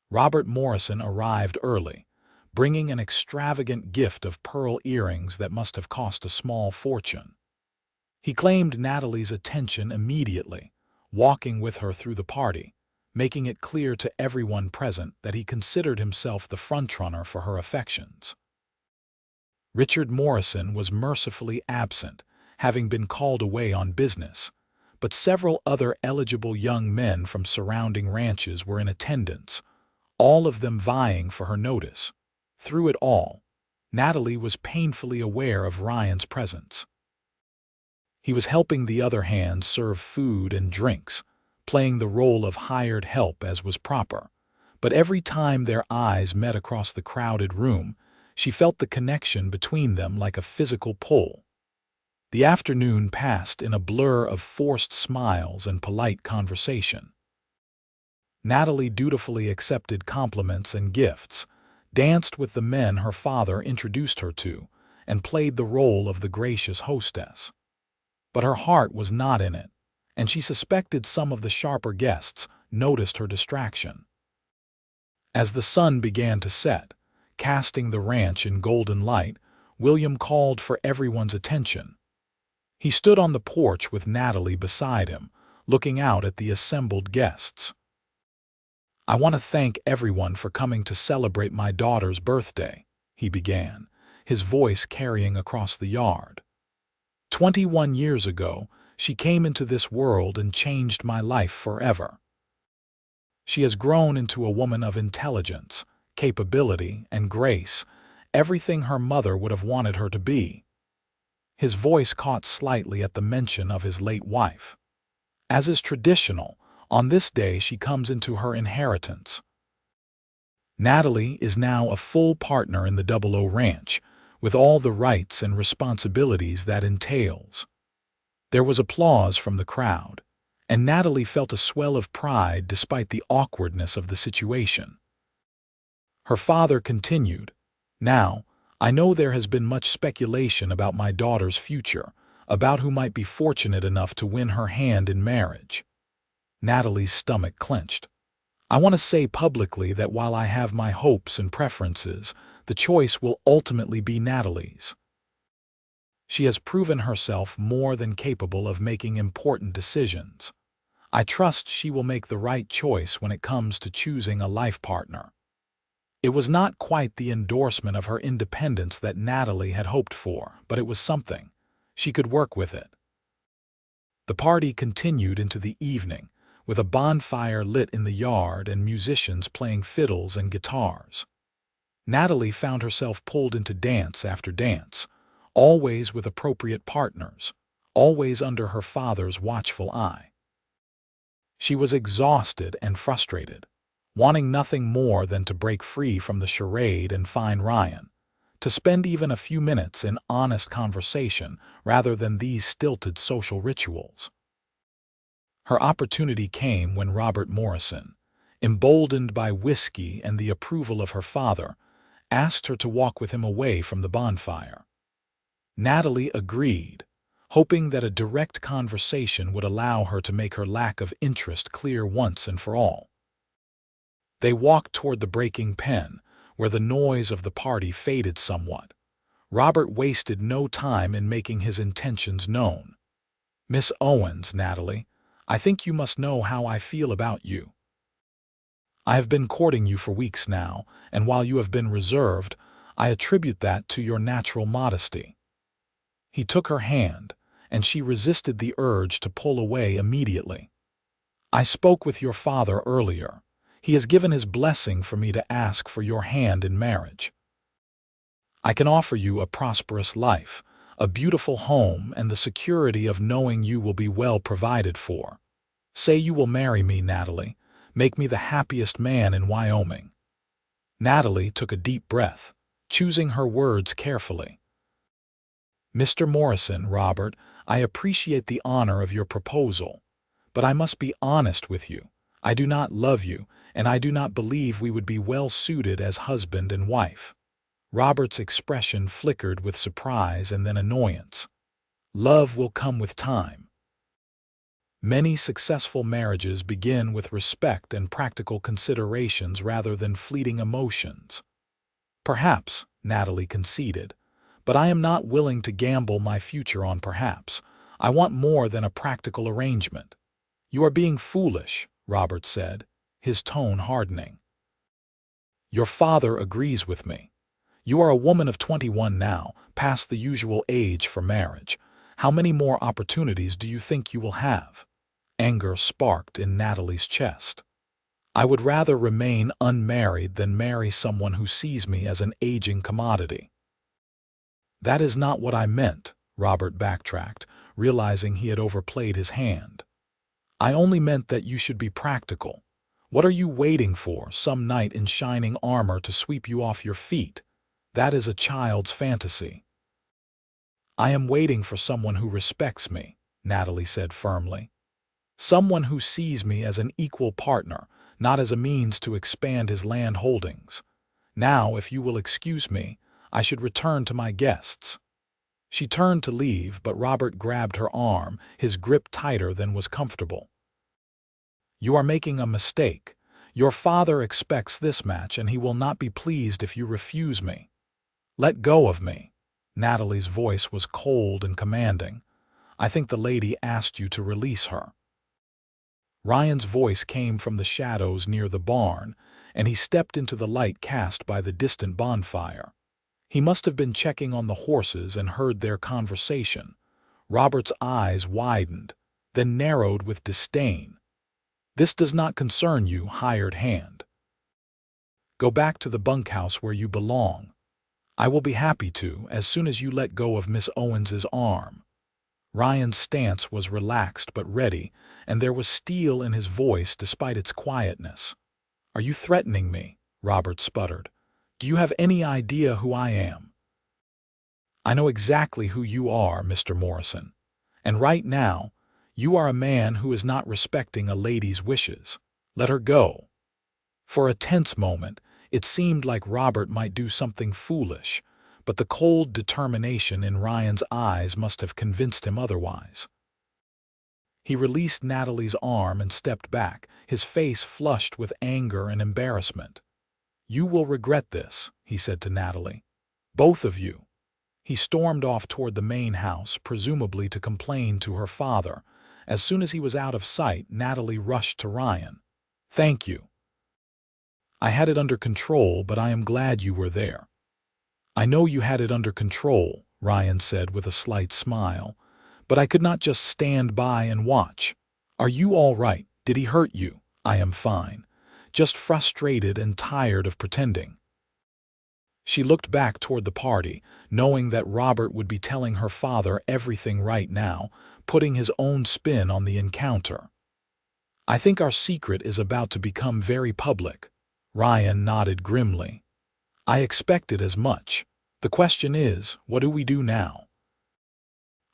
Robert Morrison arrived early, bringing an extravagant gift of pearl earrings that must have cost a small fortune. He claimed Natalie's attention immediately, walking with her through the party, making it clear to everyone present that he considered himself the frontrunner for her affections. Richard Morrison was mercifully absent, having been called away on business, but several other eligible young men from surrounding ranches were in attendance, all of them vying for her notice. Through it all, Natalie was painfully aware of Ryan's presence. He was helping the other hands serve food and drinks, playing the role of hired help as was proper, but every time their eyes met across the crowded room, she felt the connection between them like a physical pull. The afternoon passed in a blur of forced smiles and polite conversation. Natalie dutifully accepted compliments and gifts, danced with the men her father introduced her to, and played the role of the gracious hostess. But her heart was not in it, and she suspected some of the sharper guests noticed her distraction. As the sun began to set, casting the ranch in golden light, William called for everyone's attention. He stood on the porch with Natalie beside him, looking out at the assembled guests. "I want to thank everyone for coming to celebrate my daughter's birthday," he began, his voice carrying across the yard. 21 years ago, she came into this world and changed my life forever. She has grown into a woman of intelligence, capability, and grace, everything her mother would have wanted her to be. His voice caught slightly at the mention of his late wife. "As is traditional, on this day she comes into her inheritance." Natalie is now a full partner in the Double O Ranch, with all the rights and responsibilities that entails. There was applause from the crowd, and Natalie felt a swell of pride despite the awkwardness of the situation. Her father continued, "Now, I know there has been much speculation about my daughter's future, about who might be fortunate enough to win her hand in marriage." Natalie's stomach clenched. "I want to say publicly that while I have my hopes and preferences, the choice will ultimately be Natalie's. She has proven herself more than capable of making important decisions. I trust she will make the right choice when it comes to choosing a life partner." It was not quite the endorsement of her independence that Natalie had hoped for, but it was something. She could work with it. The party continued into the evening, with a bonfire lit in the yard and musicians playing fiddles and guitars. Natalie found herself pulled into dance after dance, always with appropriate partners, always under her father's watchful eye. She was exhausted and frustrated, wanting nothing more than to break free from the charade and find Ryan, to spend even a few minutes in honest conversation rather than these stilted social rituals. Her opportunity came when Robert Morrison, emboldened by whiskey and the approval of her father, asked her to walk with him away from the bonfire. Natalie agreed, hoping that a direct conversation would allow her to make her lack of interest clear once and for all. They walked toward the breaking pen, where the noise of the party faded somewhat. Robert wasted no time in making his intentions known. "Miss Owens, Natalie, I think you must know how I feel about you. I have been courting you for weeks now, and while you have been reserved, I attribute that to your natural modesty." He took her hand, and she resisted the urge to pull away immediately. "I spoke with your father earlier. He has given his blessing for me to ask for your hand in marriage. I can offer you a prosperous life, a beautiful home, and the security of knowing you will be well provided for. Say you will marry me, Natalie. Make me the happiest man in Wyoming." Natalie took a deep breath, choosing her words carefully. "Mr. Morrison, Robert, I appreciate the honor of your proposal, but I must be honest with you. I do not love you, and I do not believe we would be well suited as husband and wife." Robert's expression flickered with surprise and then annoyance. "Love will come with time. Many successful marriages begin with respect and practical considerations rather than fleeting emotions." "Perhaps," Natalie conceded, "but I am not willing to gamble my future on perhaps. I want more than a practical arrangement." "You are being foolish," Robert said, his tone hardening. "Your father agrees with me. You are a woman of 21 now, past the usual age for marriage. How many more opportunities do you think you will have?" Anger sparked in Natalie's chest. "I would rather remain unmarried than marry someone who sees me as an aging commodity." "That is not what I meant," Robert backtracked, realizing he had overplayed his hand. "I only meant that you should be practical. What are you waiting for, some knight in shining armor to sweep you off your feet? That is a child's fantasy." "I am waiting for someone who respects me," Natalie said firmly. "Someone who sees me as an equal partner, not as a means to expand his land holdings. Now, if you will excuse me, I should return to my guests." She turned to leave, but Robert grabbed her arm, his grip tighter than was comfortable. "You are making a mistake. Your father expects this match, and he will not be pleased if you refuse me. Let go of me." Natalie's voice was cold and commanding. "I think the lady asked you to release her." Ryan's voice came from the shadows near the barn, and he stepped into the light cast by the distant bonfire. He must have been checking on the horses and heard their conversation. Robert's eyes widened, then narrowed with disdain. "This does not concern you, hired hand. Go back to the bunkhouse where you belong. I will be happy to, as soon as you let go of Miss Owens's arm." Ryan's stance was relaxed but ready, and there was steel in his voice despite its quietness. "Are you threatening me?" Robert sputtered. "Do you have any idea who I am?" "I know exactly who you are, Mr. Morrison. And right now, you are a man who is not respecting a lady's wishes. Let her go." For a tense moment, it seemed like Robert might do something foolish, but the cold determination in Ryan's eyes must have convinced him otherwise. He released Natalie's arm and stepped back, his face flushed with anger and embarrassment. "You will regret this," he said to Natalie. "Both of you." He stormed off toward the main house, presumably to complain to her father. As soon as he was out of sight, Natalie rushed to Ryan. "Thank you. I had it under control, but I am glad you were there." "I know you had it under control," Ryan said with a slight smile, "but I could not just stand by and watch. Are you all right? Did he hurt you?" "I am fine. Just frustrated and tired of pretending." She looked back toward the party, knowing that Robert would be telling her father everything right now, putting his own spin on the encounter. "I think our secret is about to become very public." Ryan nodded grimly. "I expected as much. The question is, what do we do now?"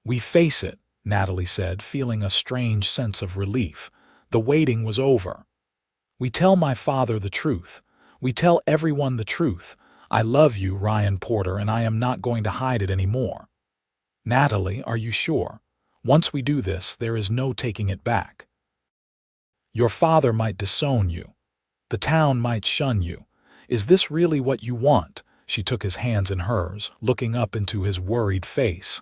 "We face it," Natalie said, feeling a strange sense of relief. The waiting was over. "We tell my father the truth. We tell everyone the truth. I love you, Ryan Porter, and I am not going to hide it anymore." "Natalie, are you sure? Once we do this, there is no taking it back. Your father might disown you. The town might shun you. Is this really what you want?" She took his hands in hers, looking up into his worried face.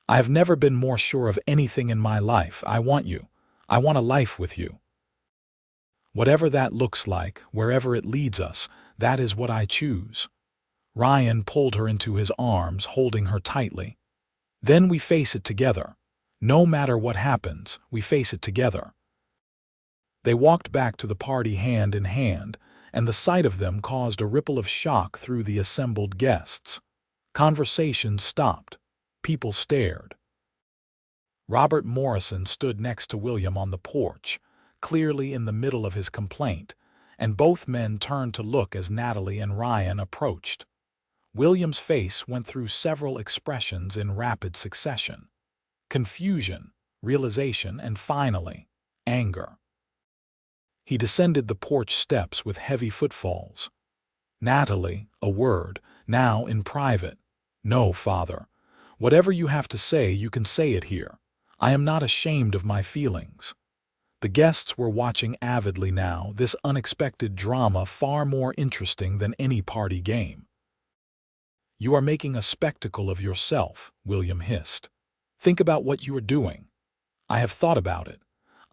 "I have never been more sure of anything in my life. I want you. I want a life with you. Whatever that looks like, wherever it leads us, that is what I choose." Ryan pulled her into his arms, holding her tightly. "Then we face it together. No matter what happens, we face it together." They walked back to the party hand in hand, and the sight of them caused a ripple of shock through the assembled guests. Conversation stopped. People stared. Robert Morrison stood next to William on the porch, clearly in the middle of his complaint, and both men turned to look as Natalie and Ryan approached. William's face went through several expressions in rapid succession: confusion, realization, and finally, anger. He descended the porch steps with heavy footfalls. "Natalie, a word, now in private." "No, father. Whatever you have to say, you can say it here. I am not ashamed of my feelings." The guests were watching avidly now, this unexpected drama far more interesting than any party game. "You are making a spectacle of yourself," William hissed. "Think about what you are doing." "I have thought about it.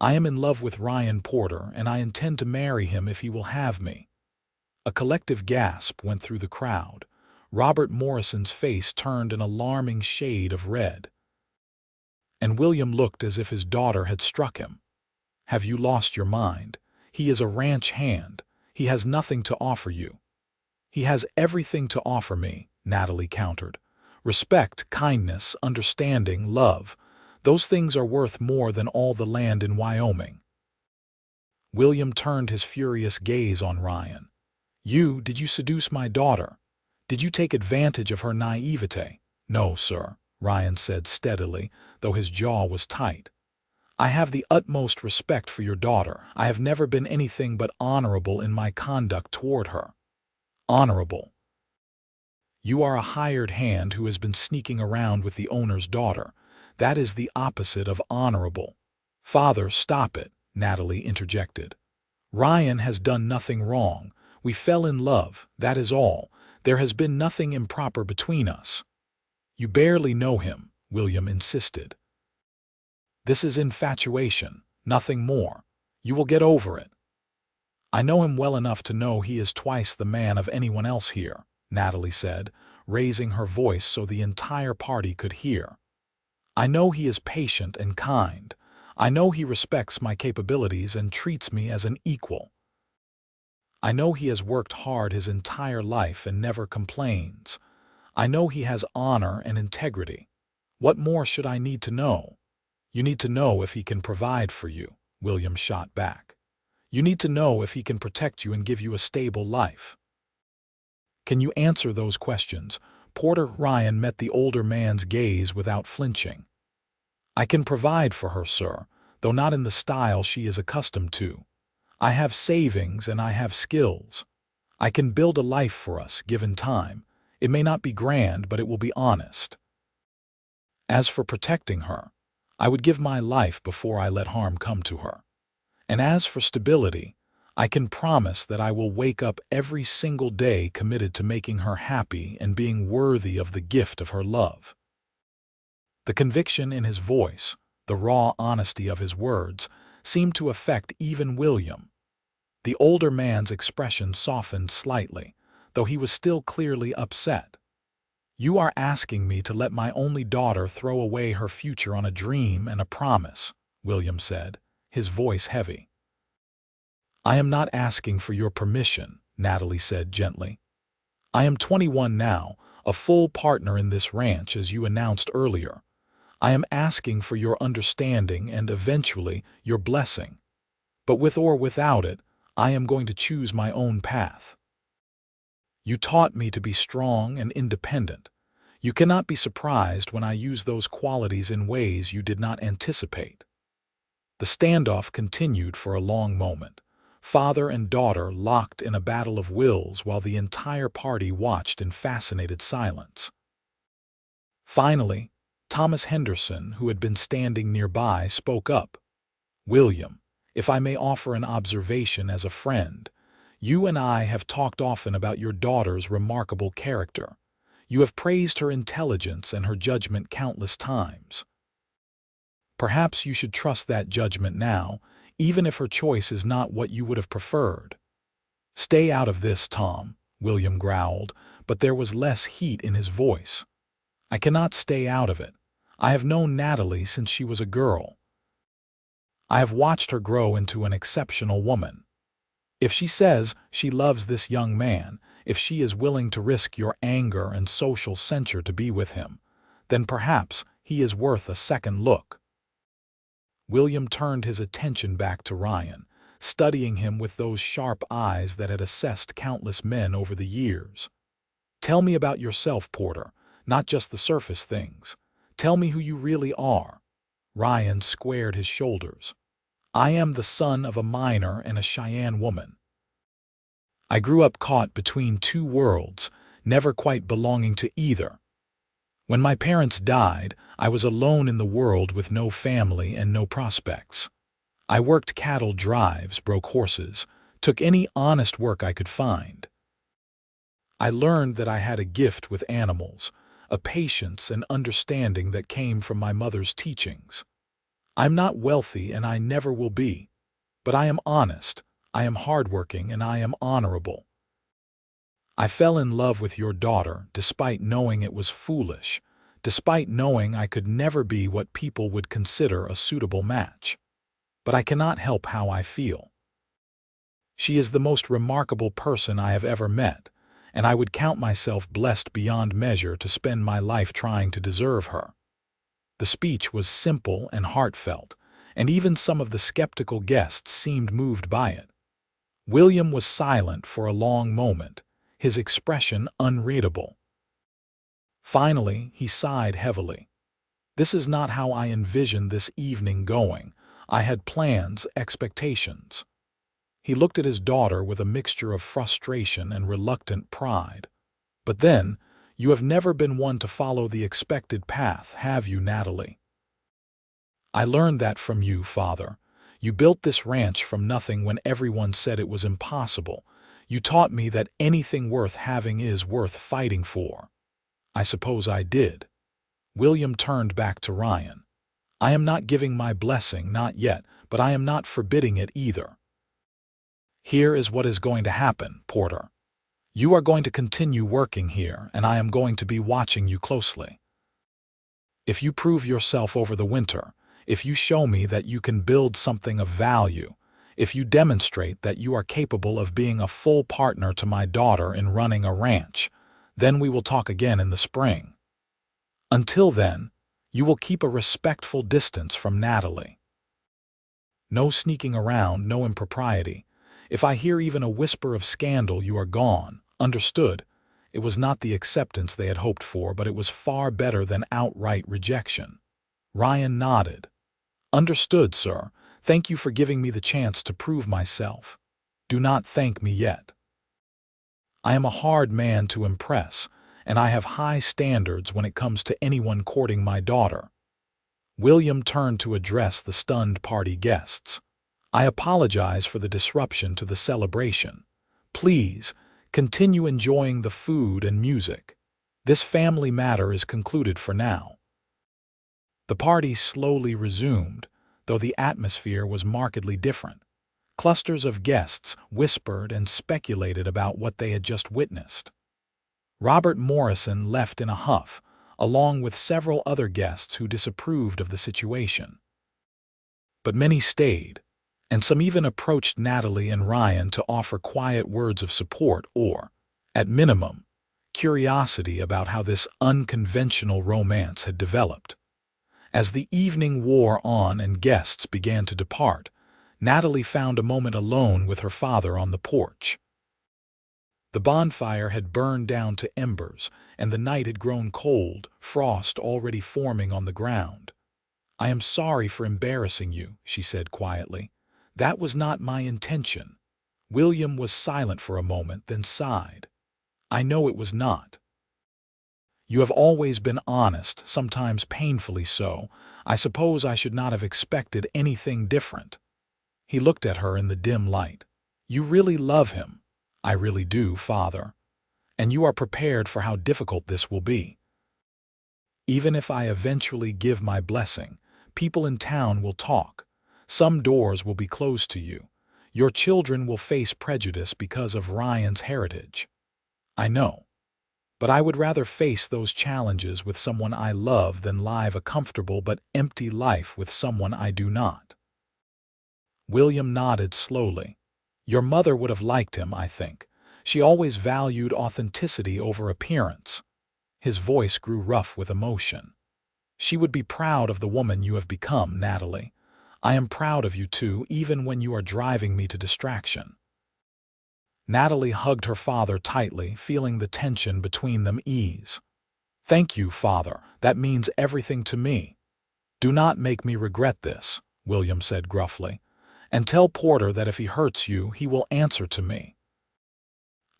I am in love with Ryan Porter, and I intend to marry him if he will have me." A collective gasp went through the crowd. Robert Morrison's face turned an alarming shade of red. And William looked as if his daughter had struck him. "Have you lost your mind? He is a ranch hand. He has nothing to offer you." "He has everything to offer me," Natalie countered. "Respect, kindness, understanding, love. Those things are worth more than all the land in Wyoming." William turned his furious gaze on Ryan. Did you seduce my daughter? Did you take advantage of her naivete?" "No, sir," Ryan said steadily, though his jaw was tight. "I have the utmost respect for your daughter. I have never been anything but honorable in my conduct toward her." "Honorable? You are a hired hand who has been sneaking around with the owner's daughter. That is the opposite of honorable." "Father, stop it," Natalie interjected. "Ryan has done nothing wrong. We fell in love, that is all. There has been nothing improper between us." "You barely know him," William insisted. "This is infatuation, nothing more. You will get over it." "I know him well enough to know he is twice the man of anyone else here," Natalie said, raising her voice so the entire party could hear. "I know he is patient and kind. I know he respects my capabilities and treats me as an equal. I know he has worked hard his entire life and never complains. I know he has honor and integrity. What more should I need to know?" "You need to know if he can provide for you," William shot back. You need to know if he can protect you and give you a stable life. Can you answer those questions? Porter Ryan met the older man's gaze without flinching. I can provide for her, sir, though not in the style she is accustomed to. I have savings and I have skills. I can build a life for us, given time. It may not be grand, but it will be honest. As for protecting her, I would give my life before I let harm come to her. And as for stability, I can promise that I will wake up every single day committed to making her happy and being worthy of the gift of her love. The conviction in his voice, the raw honesty of his words, seemed to affect even William. The older man's expression softened slightly, though he was still clearly upset. "You are asking me to let my only daughter throw away her future on a dream and a promise," William said, his voice heavy. "I am not asking for your permission," Natalie said gently. "I am 21 now, a full partner in this ranch as you announced earlier. I am asking for your understanding and eventually your blessing. But with or without it, I am going to choose my own path. You taught me to be strong and independent. You cannot be surprised when I use those qualities in ways you did not anticipate." The standoff continued for a long moment, father and daughter locked in a battle of wills while the entire party watched in fascinated silence. Finally, Thomas Henderson, who had been standing nearby, spoke up. "William, if I may offer an observation as a friend, you and I have talked often about your daughter's remarkable character. You have praised her intelligence and her judgment countless times. Perhaps you should trust that judgment now, even if her choice is not what you would have preferred." "Stay out of this, Tom," William growled, but there was less heat in his voice. "I cannot stay out of it. I have known Natalie since she was a girl. I have watched her grow into an exceptional woman. If she says she loves this young man, if she is willing to risk your anger and social censure to be with him, then perhaps he is worth a second look." William turned his attention back to Ryan, studying him with those sharp eyes that had assessed countless men over the years. "Tell me about yourself, Porter, not just the surface things. Tell me who you really are." Ryan squared his shoulders. "I am the son of a miner and a Cheyenne woman. I grew up caught between two worlds, never quite belonging to either. When my parents died, I was alone in the world with no family and no prospects. I worked cattle drives, broke horses, took any honest work I could find. I learned that I had a gift with animals, a patience and understanding that came from my mother's teachings. I'm not wealthy and I never will be, but I am honest, I am hardworking, and I am honorable. I fell in love with your daughter despite knowing it was foolish, despite knowing I could never be what people would consider a suitable match. But I cannot help how I feel. She is the most remarkable person I have ever met, and I would count myself blessed beyond measure to spend my life trying to deserve her." The speech was simple and heartfelt, and even some of the skeptical guests seemed moved by it. William was silent for a long moment, his expression unreadable. Finally, he sighed heavily. "This is not how I envisioned this evening going. I had plans, expectations." He looked at his daughter with a mixture of frustration and reluctant pride. "But then, you have never been one to follow the expected path, have you, Natalie? I learned that from you, father. You built this ranch from nothing when everyone said it was impossible. You taught me that anything worth having is worth fighting for." "I suppose I did." William turned back to Ryan. "I am not giving my blessing, not yet, but I am not forbidding it either. Here is what is going to happen, Porter. You are going to continue working here, and I am going to be watching you closely. If you prove yourself over the winter, if you show me that you can build something of value, if you demonstrate that you are capable of being a full partner to my daughter in running a ranch, then we will talk again in the spring. Until then, you will keep a respectful distance from Natalie." No sneaking around, no impropriety. If I hear even a whisper of scandal, you are gone. Understood? It was not the acceptance they had hoped for, but it was far better than outright rejection. Ryan nodded. Understood, sir. Thank you for giving me the chance to prove myself. Do not thank me yet. I am a hard man to impress, and I have high standards when it comes to anyone courting my daughter. William turned to address the stunned party guests. I apologize for the disruption to the celebration. Please, continue enjoying the food and music. This family matter is concluded for now. The party slowly resumed, though the atmosphere was markedly different. Clusters of guests whispered and speculated about what they had just witnessed. Robert Morrison left in a huff, along with several other guests who disapproved of the situation. But many stayed, and some even approached Natalie and Ryan to offer quiet words of support or, at minimum, curiosity about how this unconventional romance had developed. As the evening wore on and guests began to depart, Natalie found a moment alone with her father on the porch. The bonfire had burned down to embers, and the night had grown cold, frost already forming on the ground. I am sorry for embarrassing you, she said quietly. That was not my intention. William was silent for a moment, then sighed. I know it was not. You have always been honest, sometimes painfully so. I suppose I should not have expected anything different. He looked at her in the dim light. You really love him. I really do, Father. And you are prepared for how difficult this will be. Even if I eventually give my blessing, people in town will talk. Some doors will be closed to you. Your children will face prejudice because of Ryan's heritage. I know. But I would rather face those challenges with someone I love than live a comfortable but empty life with someone I do not. William nodded slowly. Your mother would have liked him, I think. She always valued authenticity over appearance. His voice grew rough with emotion. She would be proud of the woman you have become, Natalie. I am proud of you too, even when you are driving me to distraction. Natalie hugged her father tightly, feeling the tension between them ease. Thank you, Father. That means everything to me. Do not make me regret this, William said gruffly. And tell Porter that if he hurts you, he will answer to me.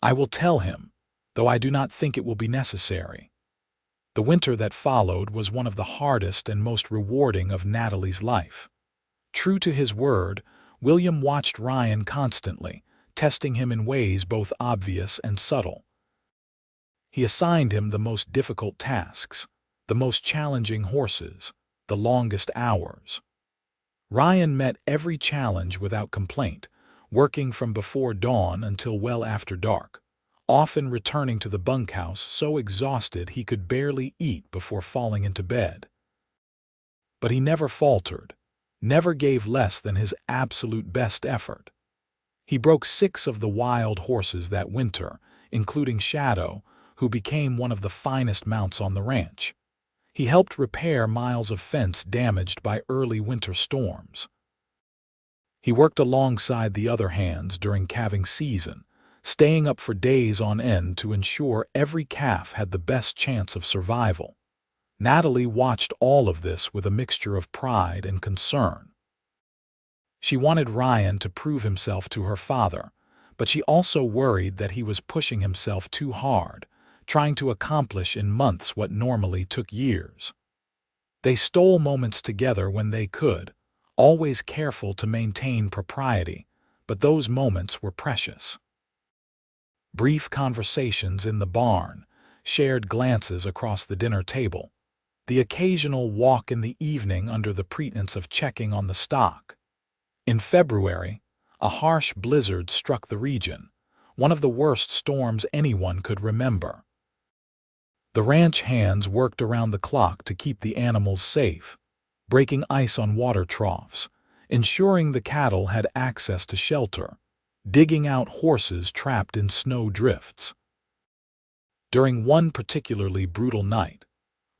I will tell him, though I do not think it will be necessary. The winter that followed was one of the hardest and most rewarding of Natalie's life. True to his word, William watched Ryan constantly, testing him in ways both obvious and subtle. He assigned him the most difficult tasks, the most challenging horses, the longest hours. Ryan met every challenge without complaint, working from before dawn until well after dark, often returning to the bunkhouse so exhausted he could barely eat before falling into bed. But he never faltered, never gave less than his absolute best effort. He broke 6 of the wild horses that winter, including Shadow, who became one of the finest mounts on the ranch. He helped repair miles of fence damaged by early winter storms. He worked alongside the other hands during calving season, staying up for days on end to ensure every calf had the best chance of survival. Natalie watched all of this with a mixture of pride and concern. She wanted Ryan to prove himself to her father, but she also worried that he was pushing himself too hard, trying to accomplish in months what normally took years. They stole moments together when they could, always careful to maintain propriety, but those moments were precious. Brief conversations in the barn, shared glances across the dinner table, the occasional walk in the evening under the pretense of checking on the stock. In February, a harsh blizzard struck the region, one of the worst storms anyone could remember. The ranch hands worked around the clock to keep the animals safe, breaking ice on water troughs, ensuring the cattle had access to shelter, digging out horses trapped in snow drifts. During one particularly brutal night,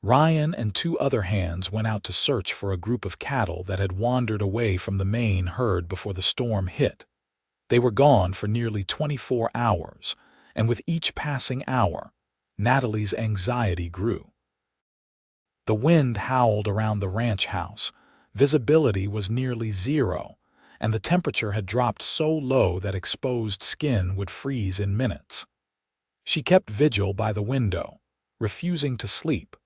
Ryan and two other hands went out to search for a group of cattle that had wandered away from the main herd before the storm hit. They were gone for nearly 24 hours, and with each passing hour, Natalie's anxiety grew. The wind howled around the ranch house, visibility was nearly zero, and the temperature had dropped so low that exposed skin would freeze in minutes. She kept vigil by the window, refusing to sleep,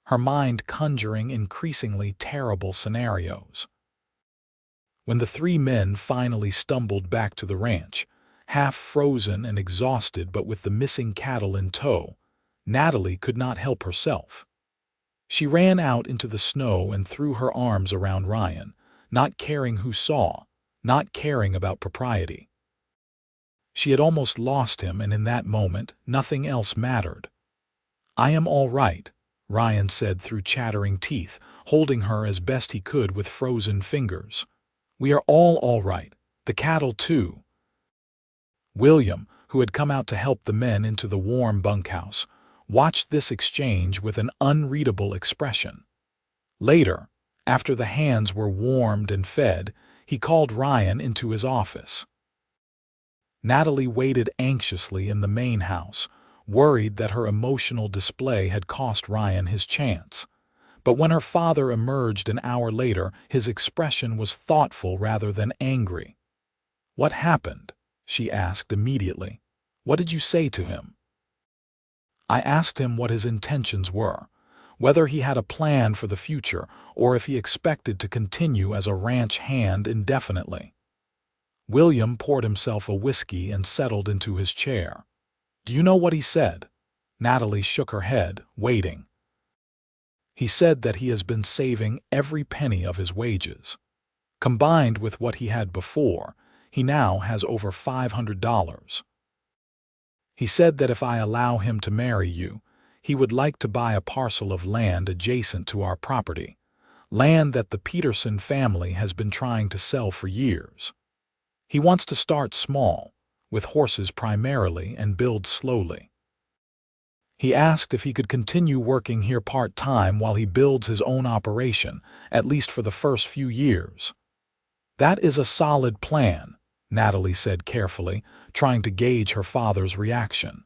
her mind conjuring increasingly terrible scenarios. When the three men finally stumbled back to the ranch, half frozen and exhausted but with the missing cattle in tow, Natalie could not help herself. She ran out into the snow and threw her arms around Ryan, not caring who saw, not caring about propriety. She had almost lost him, and in that moment, nothing else mattered. "I am all right," Ryan said through chattering teeth, holding her as best he could with frozen fingers. "We are all right, the cattle too." William, who had come out to help the men into the warm bunkhouse, watched this exchange with an unreadable expression. Later, after the hands were warmed and fed, he called Ryan into his office. Natalie waited anxiously in the main house, worried that her emotional display had cost Ryan his chance. But when her father emerged an hour later, his expression was thoughtful rather than angry. "What happened?" she asked immediately. "What did you say to him?" "I asked him what his intentions were, whether he had a plan for the future or if he expected to continue as a ranch hand indefinitely." William poured himself a whiskey and settled into his chair. "Do you know what he said?" Natalie shook her head, waiting. "He said that he has been saving every penny of his wages. Combined with what he had before, he now has over $500. He said that if I allow him to marry you, he would like to buy a parcel of land adjacent to our property, land that the Peterson family has been trying to sell for years. He wants to start small, with horses primarily, and build slowly. He asked if he could continue working here part-time while he builds his own operation, at least for the first few years." "That is a solid plan," Natalie said carefully, trying to gauge her father's reaction.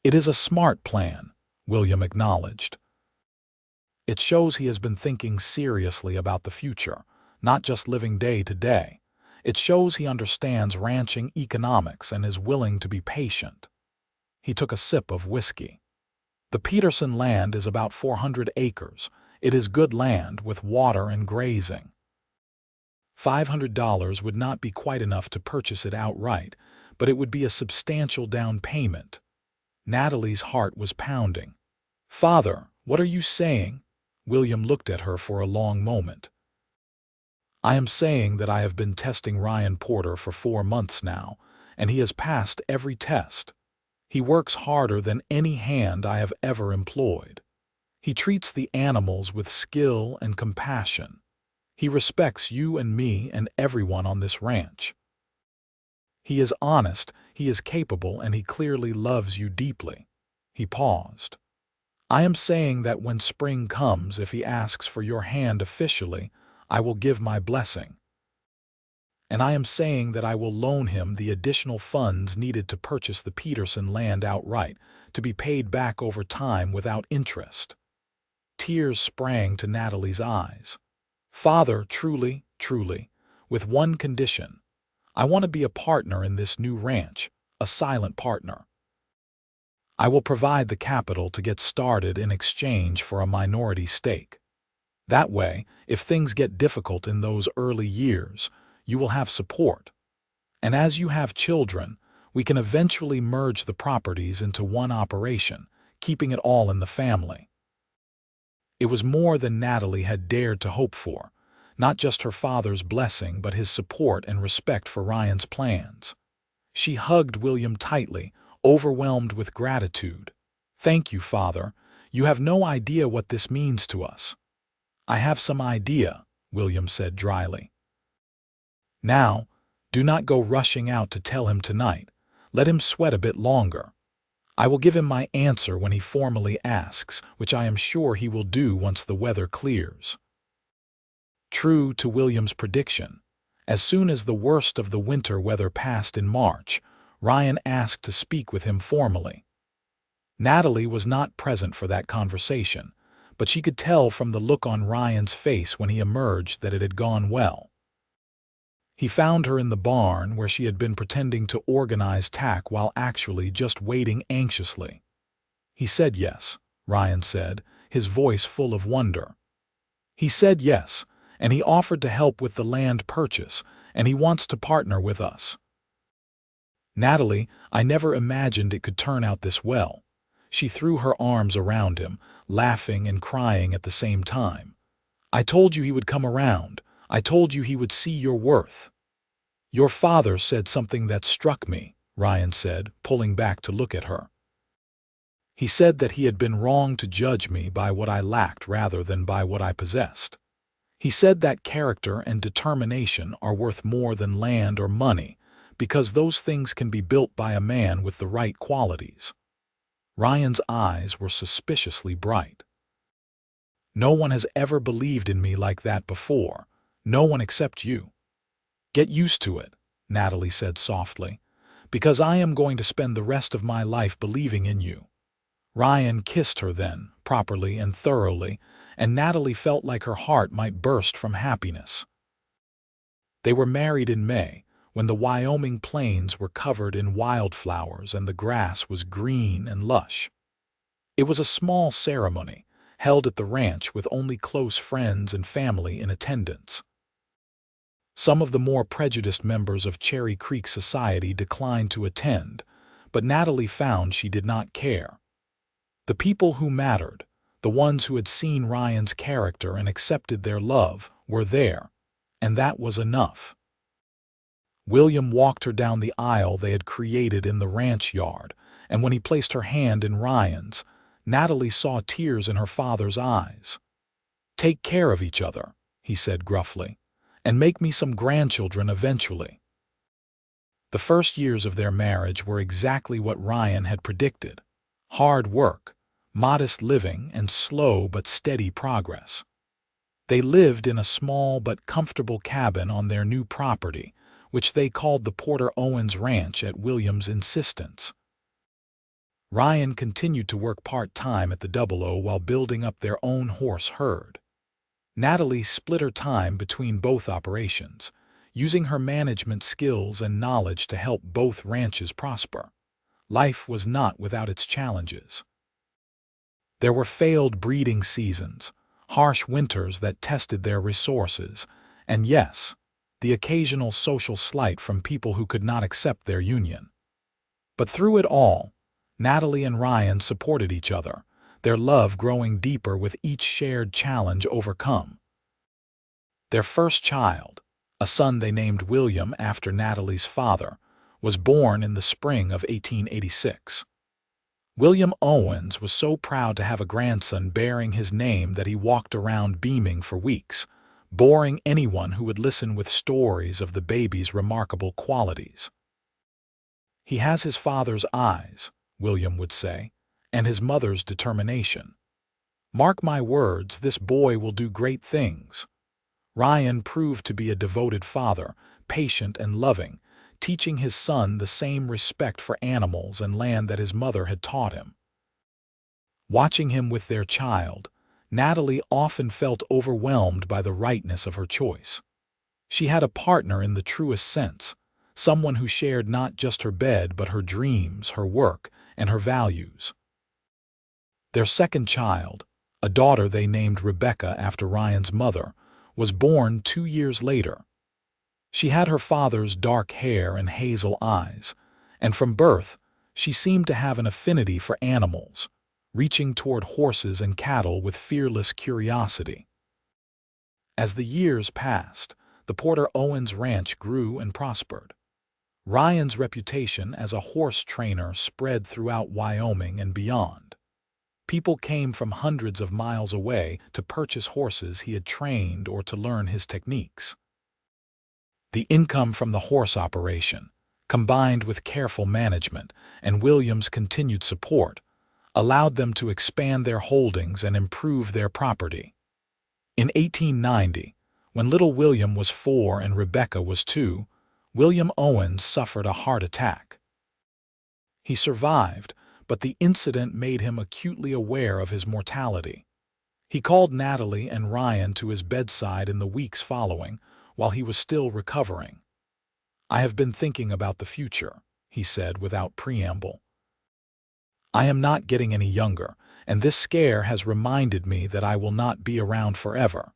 "It is a smart plan," William acknowledged. "It shows he has been thinking seriously about the future, not just living day to day. It shows he understands ranching economics and is willing to be patient." He took a sip of whiskey. "The Peterson land is about 400 acres. It is good land with water and grazing. $500 would not be quite enough to purchase it outright, but it would be a substantial down payment." Natalie's heart was pounding. "Father, what are you saying?" William looked at her for a long moment. "I am saying that I have been testing Ryan Porter for 4 months now, and he has passed every test. He works harder than any hand I have ever employed. He treats the animals with skill and compassion. He respects you and me and everyone on this ranch. He is honest, he is capable, and he clearly loves you deeply." He paused. "I am saying that when spring comes, if he asks for your hand officially, I will give my blessing. And I am saying that I will loan him the additional funds needed to purchase the Peterson land outright, to be paid back over time without interest." Tears sprang to Natalie's eyes. "Father, truly, with one condition. I want to be a partner in this new ranch, a silent partner. I will provide the capital to get started in exchange for a minority stake. That way, if things get difficult in those early years, you will have support. And as you have children, we can eventually merge the properties into one operation, keeping it all in the family." It was more than Natalie had dared to hope for, not just her father's blessing but his support and respect for Ryan's plans. She hugged William tightly, overwhelmed with gratitude. "Thank you, Father. You have no idea what this means to us." "I have some idea," William said dryly. "Now, do not go rushing out to tell him tonight. Let him sweat a bit longer. I will give him my answer when he formally asks, which I am sure he will do once the weather clears. True to William's prediction, as soon as the worst of the winter weather passed in March, Ryan asked to speak with him formally. Natalie was not present for that conversation, but she could tell from the look on Ryan's face when he emerged that it had gone well. He found her in the barn where she had been pretending to organize tack while actually just waiting anxiously. He said yes, Ryan said, his voice full of wonder. He said yes, and he offered to help with the land purchase, and he wants to partner with us. Natalie, I never imagined it could turn out this well. She threw her arms around him, laughing and crying at the same time. I told you he would come around. I told you he would see your worth. Your father said something that struck me, Ryan said, pulling back to look at her. He said that he had been wrong to judge me by what I lacked rather than by what I possessed. He said that character and determination are worth more than land or money, because those things can be built by a man with the right qualities. Ryan's eyes were suspiciously bright. No one has ever believed in me like that before. No one except you. Get used to it, Natalie said softly, because I am going to spend the rest of my life believing in you. Ryan kissed her then, properly and thoroughly, and Natalie felt like her heart might burst from happiness. They were married in May, when the Wyoming plains were covered in wildflowers and the grass was green and lush. It was a small ceremony, held at the ranch with only close friends and family in attendance. Some of the more prejudiced members of Cherry Creek society declined to attend, but Natalie found she did not care. The people who mattered, the ones who had seen Ryan's character and accepted their love, were there, and that was enough. William walked her down the aisle they had created in the ranch yard, and when he placed her hand in Ryan's, Natalie saw tears in her father's eyes. "Take care of each other," he said gruffly, "and make me some grandchildren eventually." The first years of their marriage were exactly what Ryan had predicted: hard work, modest living, and slow but steady progress. They lived in a small but comfortable cabin on their new property, which they called the Porter Owens Ranch at William's insistence. Ryan continued to work part-time at the Double O while building up their own horse herd. Natalie split her time between both operations, using her management skills and knowledge to help both ranches prosper. Life was not without its challenges. There were failed breeding seasons, harsh winters that tested their resources, and yes, the occasional social slight from people who could not accept their union. But through it all, Natalie and Ryan supported each other, their love growing deeper with each shared challenge overcome. Their first child, a son they named William after Natalie's father, was born in the spring of 1886. William Owens was so proud to have a grandson bearing his name that he walked around beaming for weeks, boring anyone who would listen with stories of the baby's remarkable qualities. "He has his father's eyes," William would say, "and his mother's determination. Mark my words, this boy will do great things." Ryan proved to be a devoted father, patient and loving, teaching his son the same respect for animals and land that his mother had taught him. Watching him with their child, Natalie often felt overwhelmed by the rightness of her choice. She had a partner in the truest sense, someone who shared not just her bed but her dreams, her work, and her values. Their second child, a daughter they named Rebecca after Ryan's mother, was born 2 years later. She had her father's dark hair and hazel eyes, and from birth she seemed to have an affinity for animals, reaching toward horses and cattle with fearless curiosity. As the years passed, the Porter Owens Ranch grew and prospered. Ryan's reputation as a horse trainer spread throughout Wyoming and beyond. People came from hundreds of miles away to purchase horses he had trained or to learn his techniques. The income from the horse operation, combined with careful management and William's continued support, allowed them to expand their holdings and improve their property. In 1890, when little William was 4 and Rebecca was 2, William Owens suffered a heart attack. He survived, but the incident made him acutely aware of his mortality. He called Natalie and Ryan to his bedside in the weeks following, while he was still recovering. "I have been thinking about the future," he said without preamble. "I am not getting any younger, and this scare has reminded me that I will not be around forever."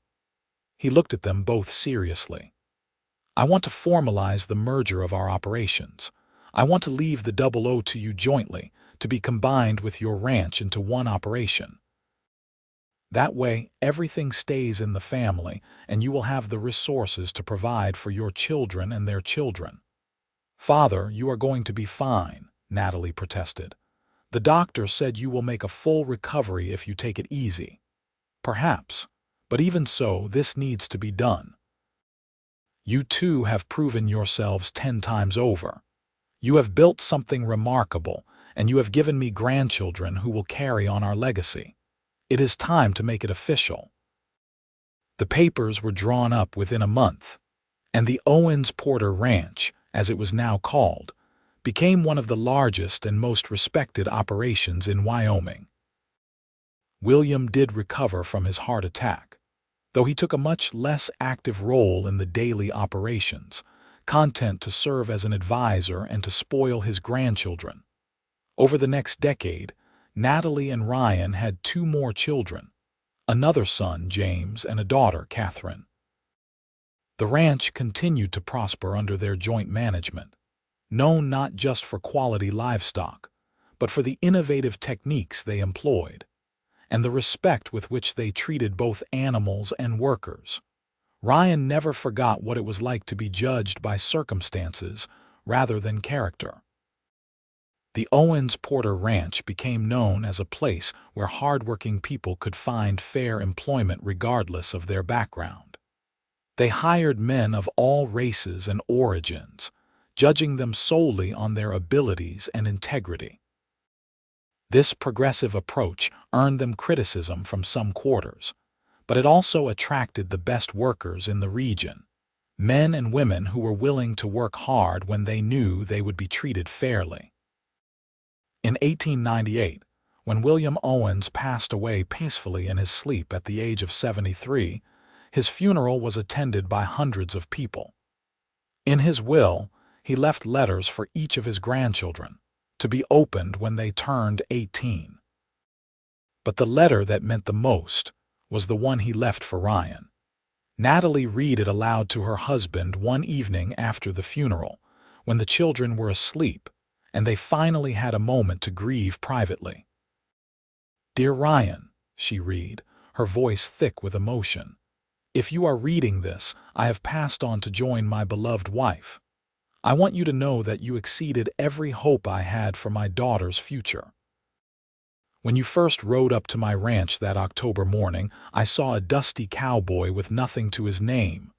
He looked at them both seriously. "I want to formalize the merger of our operations. I want to leave the 00 to you jointly, to be combined with your ranch into one operation. That way, everything stays in the family, and you will have the resources to provide for your children and their children." "Father, you are going to be fine," Natalie protested. "The doctor said you will make a full recovery if you take it easy." "Perhaps, but even so, this needs to be done. You two have proven yourselves 10 times over. You have built something remarkable, and you have given me grandchildren who will carry on our legacy. It is time to make it official." The papers were drawn up within a month, and the Owens Porter Ranch, as it was now called, became one of the largest and most respected operations in Wyoming. William did recover from his heart attack, though he took a much less active role in the daily operations, content to serve as an advisor and to spoil his grandchildren. Over the next decade, Natalie and Ryan had 2 more children, another son, James, and a daughter, Catherine. The ranch continued to prosper under their joint management, known not just for quality livestock, but for the innovative techniques they employed, and the respect with which they treated both animals and workers. Ryan never forgot what it was like to be judged by circumstances rather than character. The Owens Porter Ranch became known as a place where hardworking people could find fair employment regardless of their background. They hired men of all races and origins, judging them solely on their abilities and integrity. This progressive approach earned them criticism from some quarters, but it also attracted the best workers in the region, men and women who were willing to work hard when they knew they would be treated fairly. In 1898, when William Owens passed away peacefully in his sleep at the age of 73, his funeral was attended by hundreds of people. In his will, he left letters for each of his grandchildren, to be opened when they turned 18. But the letter that meant the most was the one he left for Ryan. Natalie read it aloud to her husband one evening after the funeral, when the children were asleep, and they finally had a moment to grieve privately. "Dear Ryan," she read, her voice thick with emotion, "if you are reading this, I have passed on to join my beloved wife. I want you to know that you exceeded every hope I had for my daughter's future. When you first rode up to my ranch that October morning, I saw a dusty cowboy with nothing to his name.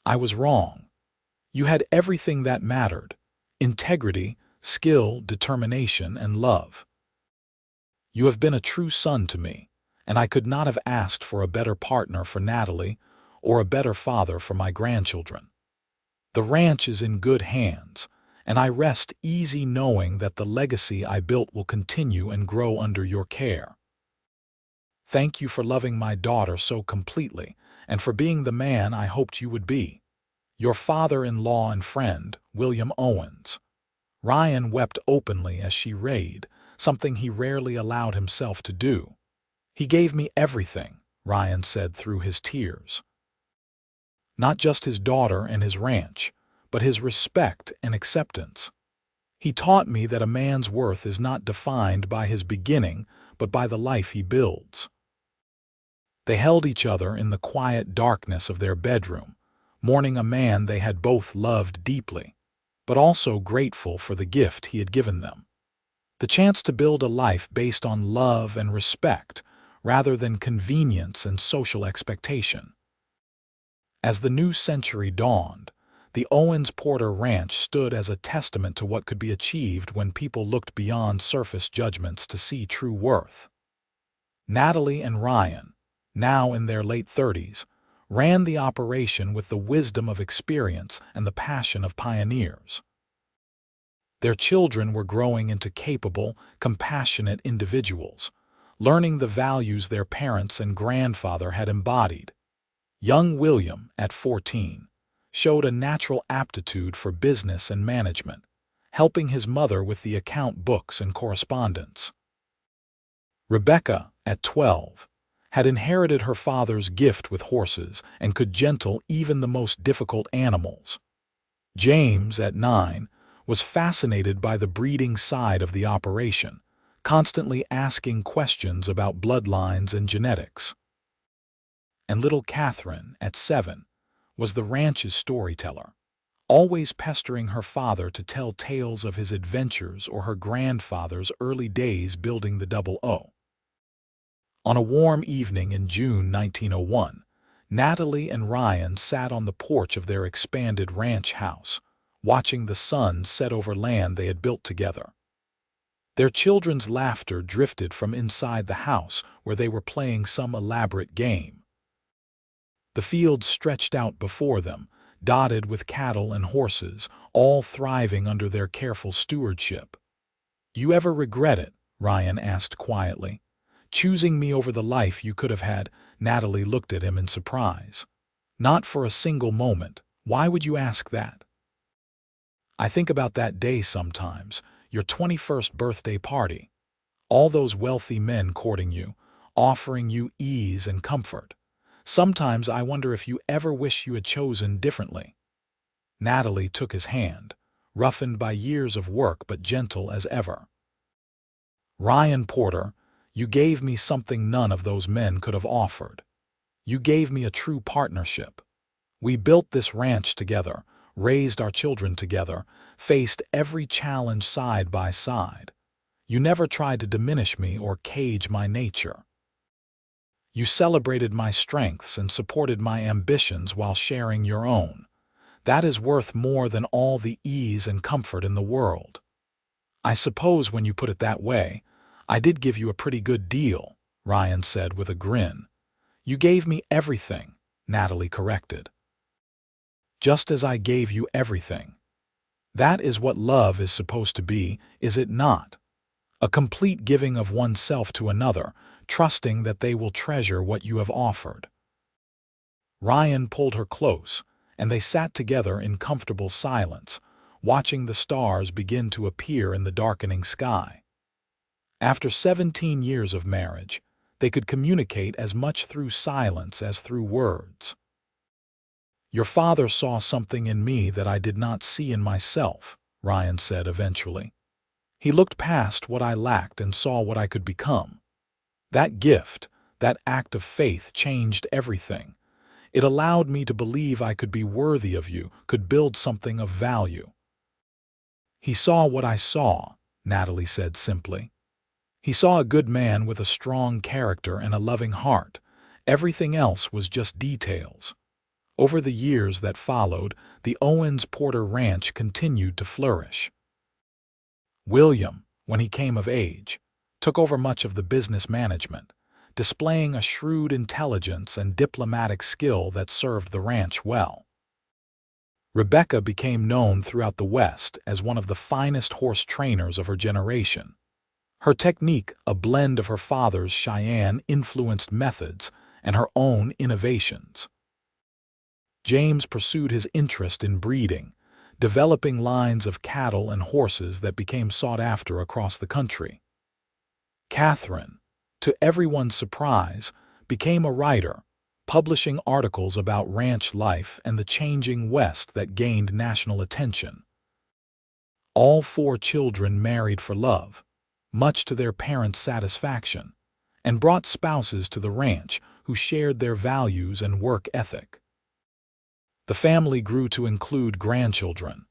I was wrong. You had everything that mattered: integrity, skill, determination, and love. You have been a true son to me, and I could not have asked for a better partner for Natalie or a better father for my grandchildren. The ranch is in good hands, and I rest easy knowing that the legacy I built will continue and grow under your care. Thank you for loving my daughter so completely and for being the man I hoped you would be. Your father-in-law and friend, William Owens." Ryan wept openly as she read, something he rarely allowed himself to do. "He gave me everything," Ryan said through his tears. "Not just his daughter and his ranch, but his respect and acceptance. He taught me that a man's worth is not defined by his beginning, but by the life he builds." They held each other in the quiet darkness of their bedroom, mourning a man they had both loved deeply, but also grateful for the gift he had given them: the chance to build a life based on love and respect rather than convenience and social expectation. As the new century dawned, the Owens-Porter Ranch stood as a testament to what could be achieved when people looked beyond surface judgments to see true worth. Natalie and Ryan, now in their late 30s, ran the operation with the wisdom of experience and the passion of pioneers. Their children were growing into capable, compassionate individuals, learning the values their parents and grandfather had embodied. Young William, at 14, showed a natural aptitude for business and management, helping his mother with the account books and correspondence. Rebecca, at 12, had inherited her father's gift with horses and could gentle even the most difficult animals. James, at 9, was fascinated by the breeding side of the operation, constantly asking questions about bloodlines and genetics. And little Catherine, at 7, was the ranch's storyteller, always pestering her father to tell tales of his adventures or her grandfather's early days building the Double O. On a warm evening in June 1901, Natalie and Ryan sat on the porch of their expanded ranch house, watching the sun set over land they had built together. Their children's laughter drifted from inside the house where they were playing some elaborate game. The fields stretched out before them, dotted with cattle and horses, all thriving under their careful stewardship. "You ever regret it?" Ryan asked quietly. "Choosing me over the life you could have had?" Natalie looked at him in surprise. "Not for a single moment. Why would you ask that?" "I think about that day sometimes, your 21st birthday party. All those wealthy men courting you, offering you ease and comfort. Sometimes I wonder if you ever wish you had chosen differently." Natalie took his hand, roughened by years of work but gentle as ever. "Ryan Porter, you gave me something none of those men could have offered. You gave me a true partnership. We built this ranch together, raised our children together, faced every challenge side by side. You never tried to diminish me or cage my nature. You celebrated my strengths and supported my ambitions while sharing your own. That is worth more than all the ease and comfort in the world. I suppose when you put it that way, I did give you a pretty good deal," Ryan said with a grin. "You gave me everything," Natalie corrected. "Just as I gave you everything. That is what love is supposed to be, is it not? A complete giving of oneself to another, trusting that they will treasure what you have offered." Ryan pulled her close, and they sat together in comfortable silence, watching the stars begin to appear in the darkening sky. After 17 years of marriage, they could communicate as much through silence as through words. "Your father saw something in me that I did not see in myself," Ryan said eventually. "He looked past what I lacked and saw what I could become. That gift, that act of faith changed everything. It allowed me to believe I could be worthy of you, could build something of value." "He saw what I saw," Natalie said simply. "He saw a good man with a strong character and a loving heart. Everything else was just details." Over the years that followed, the Owens-Porter Ranch continued to flourish. William, when he came of age, took over much of the business management, displaying a shrewd intelligence and diplomatic skill that served the ranch well. Rebecca became known throughout the West as one of the finest horse trainers of her generation. Her technique, a blend of her father's Cheyenne-influenced methods and her own innovations. James pursued his interest in breeding, developing lines of cattle and horses that became sought after across the country. Catherine, to everyone's surprise, became a writer, publishing articles about ranch life and the changing West that gained national attention. All 4 children married for love, much to their parents' satisfaction, and brought spouses to the ranch who shared their values and work ethic. The family grew to include grandchildren,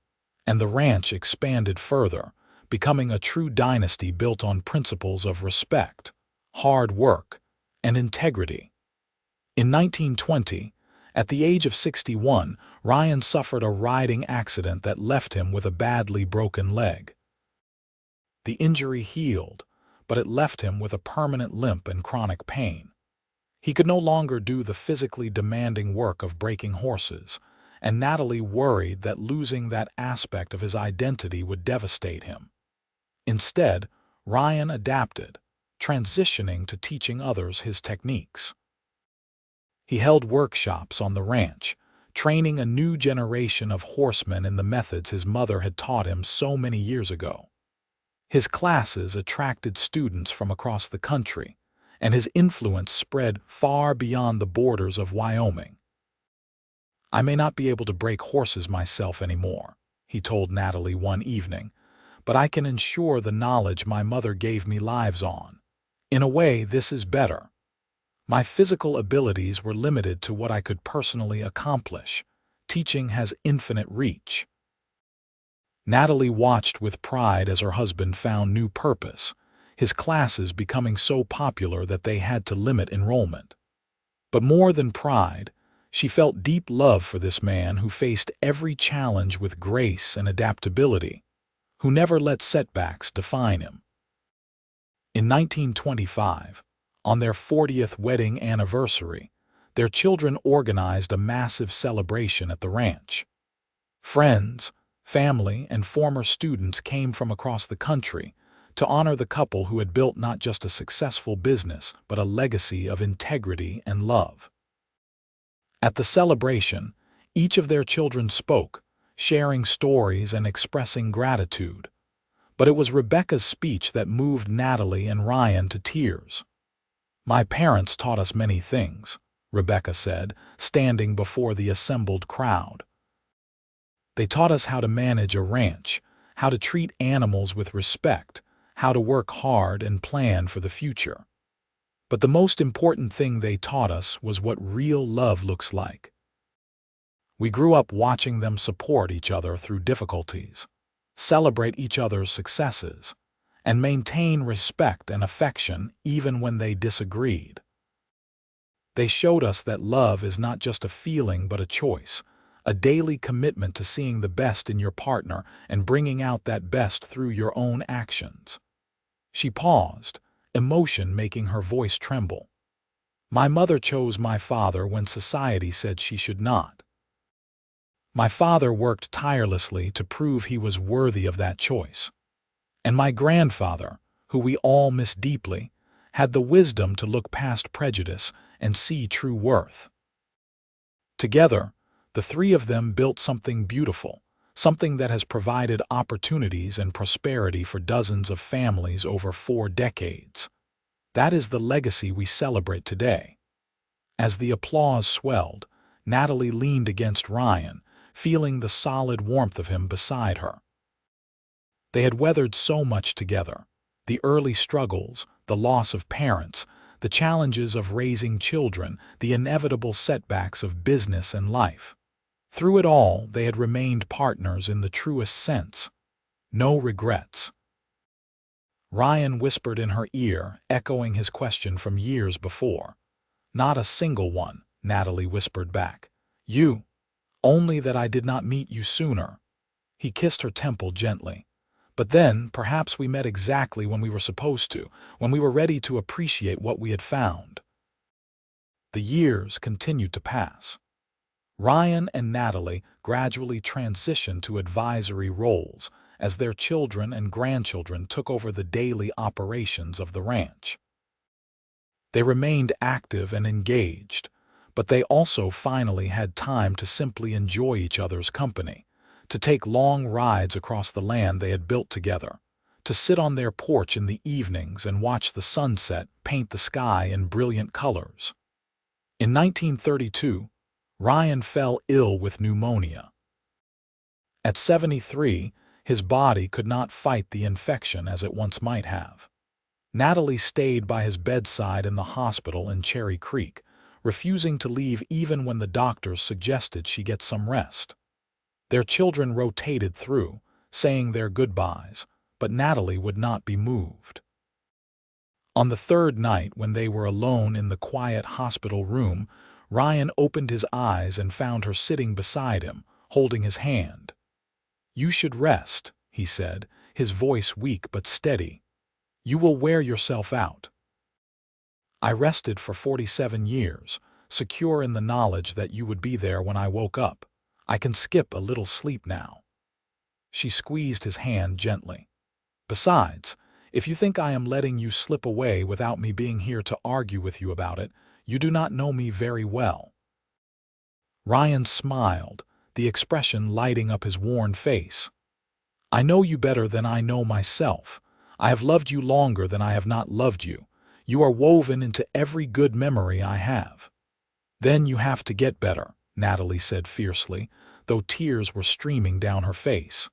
and the ranch expanded further, becoming a true dynasty built on principles of respect, hard work, and integrity. In 1920, At the age of 61, Ryan suffered a riding accident that left him with a badly broken leg. The injury healed, but it left him with a permanent limp and chronic pain. He could no longer do the physically demanding work of breaking horses, and Natalie worried that losing that aspect of his identity would devastate him. Instead, Ryan adapted, transitioning to teaching others his techniques. He held workshops on the ranch, training a new generation of horsemen in the methods his mother had taught him so many years ago. His classes attracted students from across the country, and his influence spread far beyond the borders of Wyoming. "I may not be able to break horses myself anymore," he told Natalie one evening, "but I can ensure the knowledge my mother gave me lives on. In a way, this is better. My physical abilities were limited to what I could personally accomplish. Teaching has infinite reach." Natalie watched with pride as her husband found new purpose, his classes becoming so popular that they had to limit enrollment. But more than pride, she felt deep love for this man who faced every challenge with grace and adaptability, who never let setbacks define him. In 1925, on their 40th wedding anniversary, their children organized a massive celebration at the ranch. Friends, family, and former students came from across the country to honor the couple who had built not just a successful business, but a legacy of integrity and love. At the celebration, each of their children spoke, sharing stories and expressing gratitude. But it was Rebecca's speech that moved Natalie and Ryan to tears. "My parents taught us many things," Rebecca said, standing before the assembled crowd. "They taught us how to manage a ranch, how to treat animals with respect, how to work hard and plan for the future. But the most important thing they taught us was what real love looks like. We grew up watching them support each other through difficulties, celebrate each other's successes, and maintain respect and affection even when they disagreed. They showed us that love is not just a feeling but a choice, a daily commitment to seeing the best in your partner and bringing out that best through your own actions." She paused, emotion making her voice tremble. "My mother chose my father when society said she should not. My father worked tirelessly to prove he was worthy of that choice. And my grandfather, who we all miss deeply, had the wisdom to look past prejudice and see true worth. Together, the three of them built something beautiful, something that has provided opportunities and prosperity for dozens of families over 4 decades. That is the legacy we celebrate today." As the applause swelled, Natalie leaned against Ryan, feeling the solid warmth of him beside her. They had weathered so much together: the early struggles, the loss of parents, the challenges of raising children, the inevitable setbacks of business and life. Through it all, they had remained partners in the truest sense. No regrets. Ryan whispered in her ear, echoing his question from years before. "Not a single one," Natalie whispered back. "You. Only that I did not meet you sooner." He kissed her temple gently. "But then, perhaps we met exactly when we were supposed to, when we were ready to appreciate what we had found." The years continued to pass. Ryan and Natalie gradually transitioned to advisory roles as their children and grandchildren took over the daily operations of the ranch. They remained active and engaged, but they also finally had time to simply enjoy each other's company, to take long rides across the land they had built together, to sit on their porch in the evenings and watch the sunset paint the sky in brilliant colors. In 1932, Ryan fell ill with pneumonia. At 73, his body could not fight the infection as it once might have. Natalie stayed by his bedside in the hospital in Cherry Creek, refusing to leave even when the doctors suggested she get some rest. Their children rotated through, saying their goodbyes, but Natalie would not be moved. On the third night, when they were alone in the quiet hospital room, Ryan opened his eyes and found her sitting beside him, holding his hand. "You should rest," he said, his voice weak but steady. "You will wear yourself out." "I rested for 47 years, secure in the knowledge that you would be there when I woke up. I can skip a little sleep now." She squeezed his hand gently. "Besides, if you think I am letting you slip away without me being here to argue with you about it, you do not know me very well." Ryan smiled, the expression lighting up his worn face. "I know you better than I know myself. I have loved you longer than I have not loved you. You are woven into every good memory I have." "Then you have to get better," Natalie said fiercely, though tears were streaming down her face.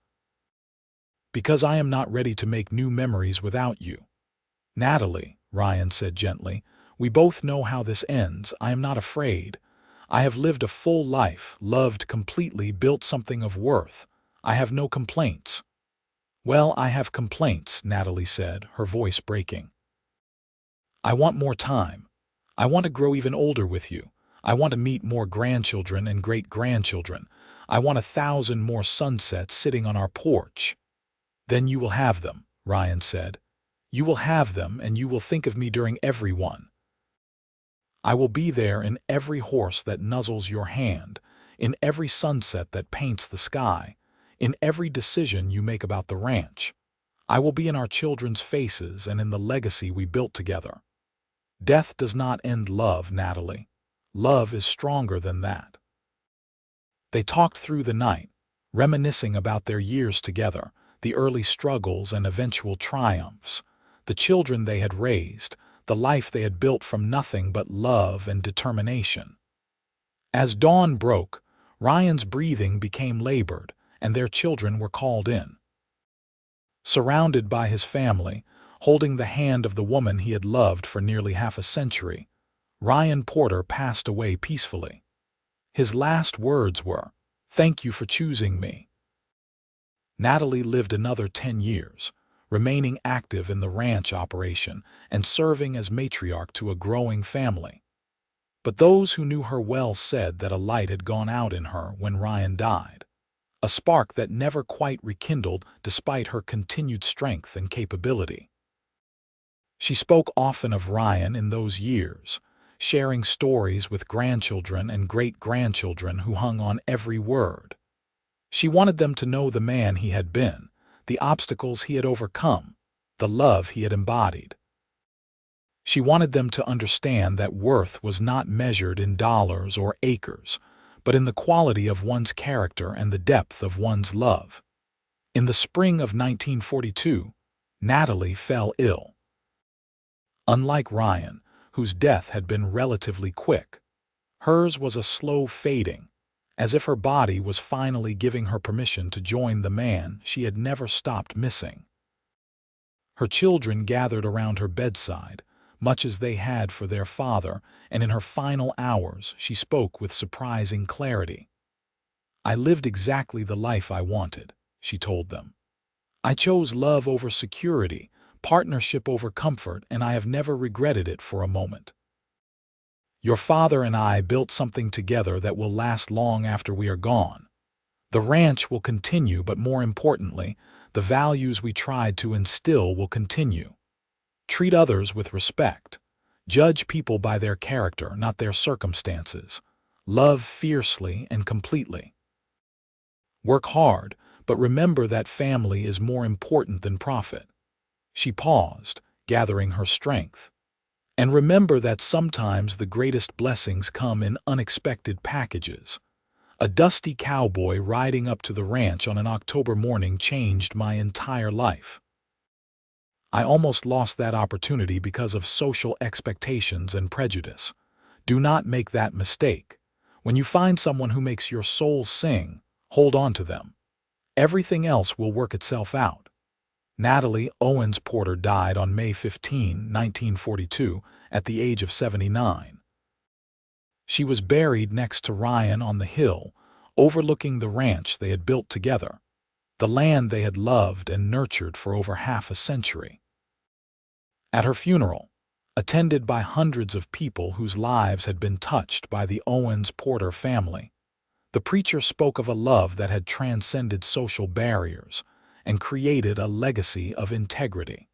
"Because I am not ready to make new memories without you." "Natalie," Ryan said gently, "we both know how this ends. I am not afraid. I have lived a full life, loved completely, built something of worth. I have no complaints." "Well, I have complaints," Natalie said, her voice breaking. "I want more time. I want to grow even older with you. I want to meet more grandchildren and great-grandchildren. I want 1,000 more sunsets sitting on our porch." "Then you will have them," Ryan said. "You will have them, and you will think of me during every one. I will be there in every horse that nuzzles your hand, in every sunset that paints the sky, in every decision you make about the ranch. I will be in our children's faces and in the legacy we built together. Death does not end love, Natalie. Love is stronger than that." They talked through the night, reminiscing about their years together, the early struggles and eventual triumphs, the children they had raised, the life they had built from nothing but love and determination. As dawn broke, Ryan's breathing became labored, and their children were called in. Surrounded by his family, holding the hand of the woman he had loved for nearly half a century, Ryan Porter passed away peacefully. His last words were, "Thank you for choosing me." Natalie lived another 10 years, remaining active in the ranch operation and serving as matriarch to a growing family. But those who knew her well said that a light had gone out in her when Ryan died, a spark that never quite rekindled despite her continued strength and capability. She spoke often of Ryan in those years, sharing stories with grandchildren and great-grandchildren who hung on every word. She wanted them to know the man he had been, the obstacles he had overcome, the love he had embodied. She wanted them to understand that worth was not measured in dollars or acres, but in the quality of one's character and the depth of one's love. In the spring of 1942, Natalie fell ill. Unlike Ryan, whose death had been relatively quick, hers was a slow fading, as if her body was finally giving her permission to join the man she had never stopped missing. Her children gathered around her bedside, much as they had for their father, and in her final hours she spoke with surprising clarity. "I lived exactly the life I wanted," she told them. "I chose love over security, partnership over comfort, and I have never regretted it for a moment. Your father and I built something together that will last long after we are gone. The ranch will continue, but more importantly, the values we tried to instill will continue. Treat others with respect. Judge people by their character, not their circumstances. Love fiercely and completely. Work hard, but remember that family is more important than profit." She paused, gathering her strength. "And remember that sometimes the greatest blessings come in unexpected packages. A dusty cowboy riding up to the ranch on an October morning changed my entire life. I almost lost that opportunity because of social expectations and prejudice. Do not make that mistake. When you find someone who makes your soul sing, hold on to them. Everything else will work itself out." Natalie Owens Porter died on May 15, 1942, at the age of 79. She was buried next to Ryan on the hill, overlooking the ranch they had built together, the land they had loved and nurtured for over half a century. At her funeral, attended by hundreds of people whose lives had been touched by the Owens-Porter family. The preacher spoke of a love that had transcended social barriers and created a legacy of integrity.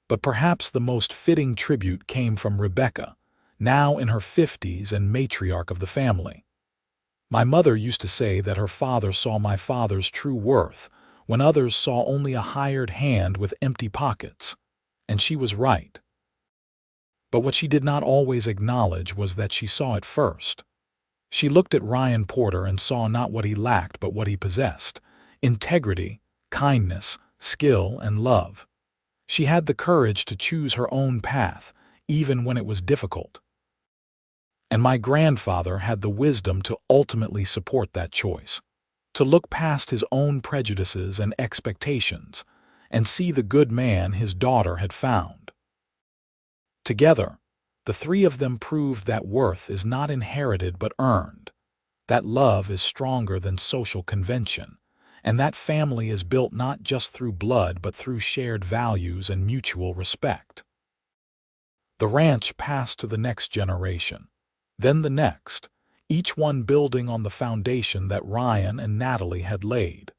But perhaps the most fitting tribute came from Rebecca, now in her 50s and matriarch of the family. My mother used to say that her father saw my father's true worth when others saw only a hired hand with empty pockets, and she was right. But what she did not always acknowledge was that she saw it first. She looked at Ryan Porter and saw not what he lacked but what he possessed: integrity, kindness, skill, and love. She had the courage to choose her own path, even when it was difficult. And my grandfather had the wisdom to ultimately support that choice, to look past his own prejudices and expectations, and see the good man his daughter had found. Together, the three of them proved that worth is not inherited but earned, that love is stronger than social convention, and that family is built not just through blood but through shared values and mutual respect. The ranch passed to the next generation, then the next, each one building on the foundation that Ryan and Natalie had laid.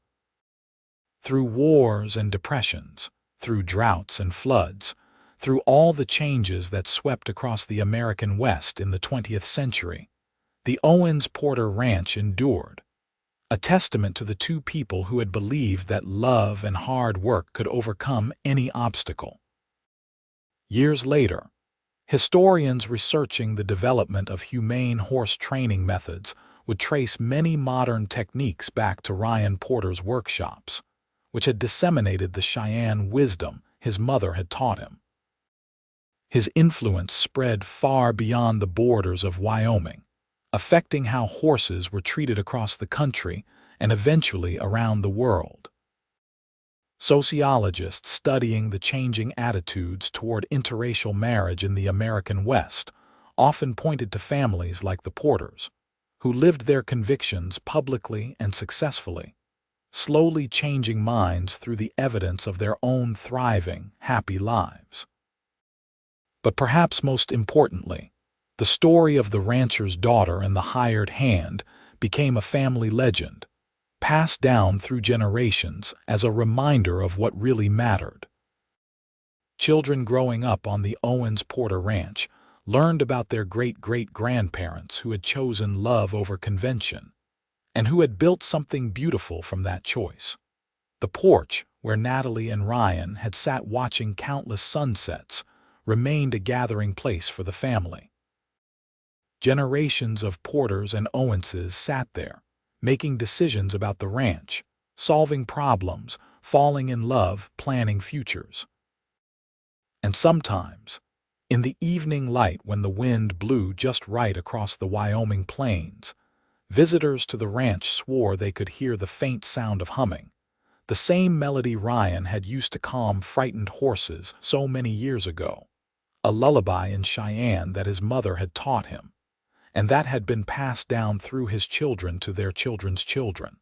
Through wars and depressions, through droughts and floods, through all the changes that swept across the American West in the 20th century, the Owens-Porter Ranch endured, a testament to the two people who had believed that love and hard work could overcome any obstacle. Years later, historians researching the development of humane horse training methods would trace many modern techniques back to Ryan Porter's workshops, which had disseminated the Cheyenne wisdom his mother had taught him. His influence spread far beyond the borders of Wyoming, affecting how horses were treated across the country and eventually around the world. Sociologists studying the changing attitudes toward interracial marriage in the American West often pointed to families like the Porters, who lived their convictions publicly and successfully, slowly changing minds through the evidence of their own thriving, happy lives. But perhaps most importantly, the story of the rancher's daughter and the hired hand became a family legend, passed down through generations as a reminder of what really mattered. Children growing up on the Owens-Porter Ranch learned about their great-great-grandparents who had chosen love over convention, and who had built something beautiful from that choice. The porch, where Natalie and Ryan had sat watching countless sunsets, remained a gathering place for the family. Generations of Porters and Owenses sat there, making decisions about the ranch, solving problems, falling in love, planning futures. And sometimes, in the evening light when the wind blew just right across the Wyoming plains, visitors to the ranch swore they could hear the faint sound of humming, the same melody Ryan had used to calm frightened horses so many years ago, a lullaby in Cheyenne that his mother had taught him, and that had been passed down through his children to their children's children.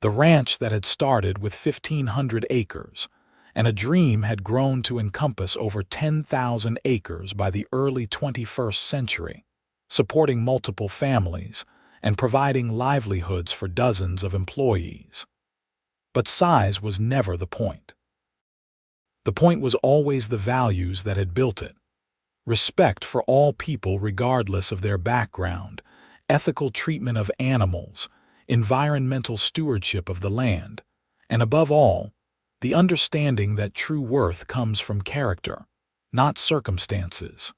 The ranch that had started with 1,500 acres, and a dream had grown to encompass over 10,000 acres by the early 21st century, supporting multiple families and providing livelihoods for dozens of employees. But size was never the point. The point was always the values that had built it: respect for all people regardless of their background, ethical treatment of animals, environmental stewardship of the land, and above all, the understanding that true worth comes from character, not circumstances.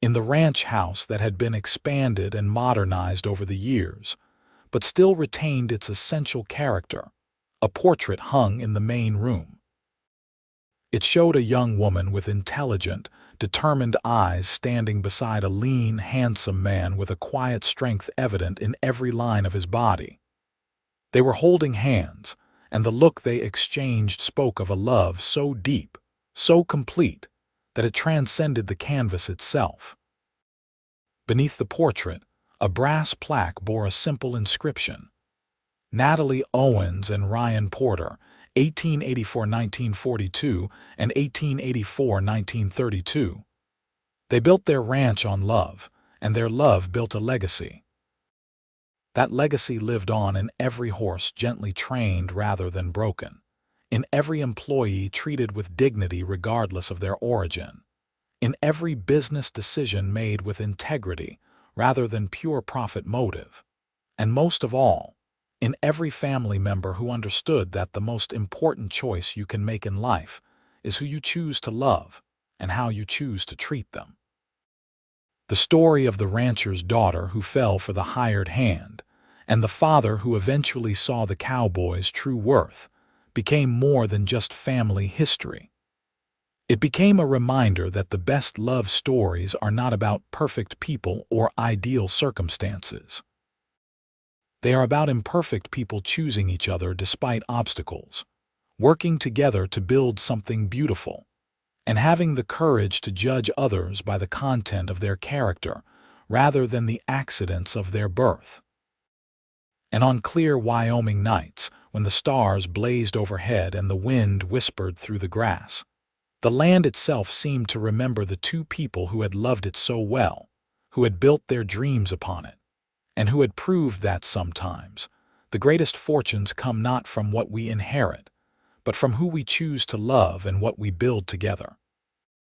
In the ranch house that had been expanded and modernized over the years, but still retained its essential character, a portrait hung in the main room. It showed a young woman with intelligent, determined eyes standing beside a lean, handsome man with a quiet strength evident in every line of his body. They were holding hands, and the look they exchanged spoke of a love so deep, so complete, that it transcended the canvas itself. Beneath the portrait, a brass plaque bore a simple inscription: Natalie Owens and Ryan Porter, 1884–1942 and 1884–1932. They built their ranch on love, and their love built a legacy. That legacy lived on in every horse gently trained rather than broken, in every employee treated with dignity regardless of their origin, in every business decision made with integrity rather than pure profit motive, and most of all, in every family member who understood that the most important choice you can make in life is who you choose to love and how you choose to treat them. The story of the rancher's daughter who fell for the hired hand and the father who eventually saw the cowboy's true worth became more than just family history. It became a reminder that the best love stories are not about perfect people or ideal circumstances. They are about imperfect people choosing each other despite obstacles, working together to build something beautiful, and having the courage to judge others by the content of their character rather than the accidents of their birth. And on clear Wyoming nights, when the stars blazed overhead and the wind whispered through the grass, the land itself seemed to remember the two people who had loved it so well, who had built their dreams upon it, and who had proved that sometimes the greatest fortunes come not from what we inherit, but from who we choose to love and what we build together.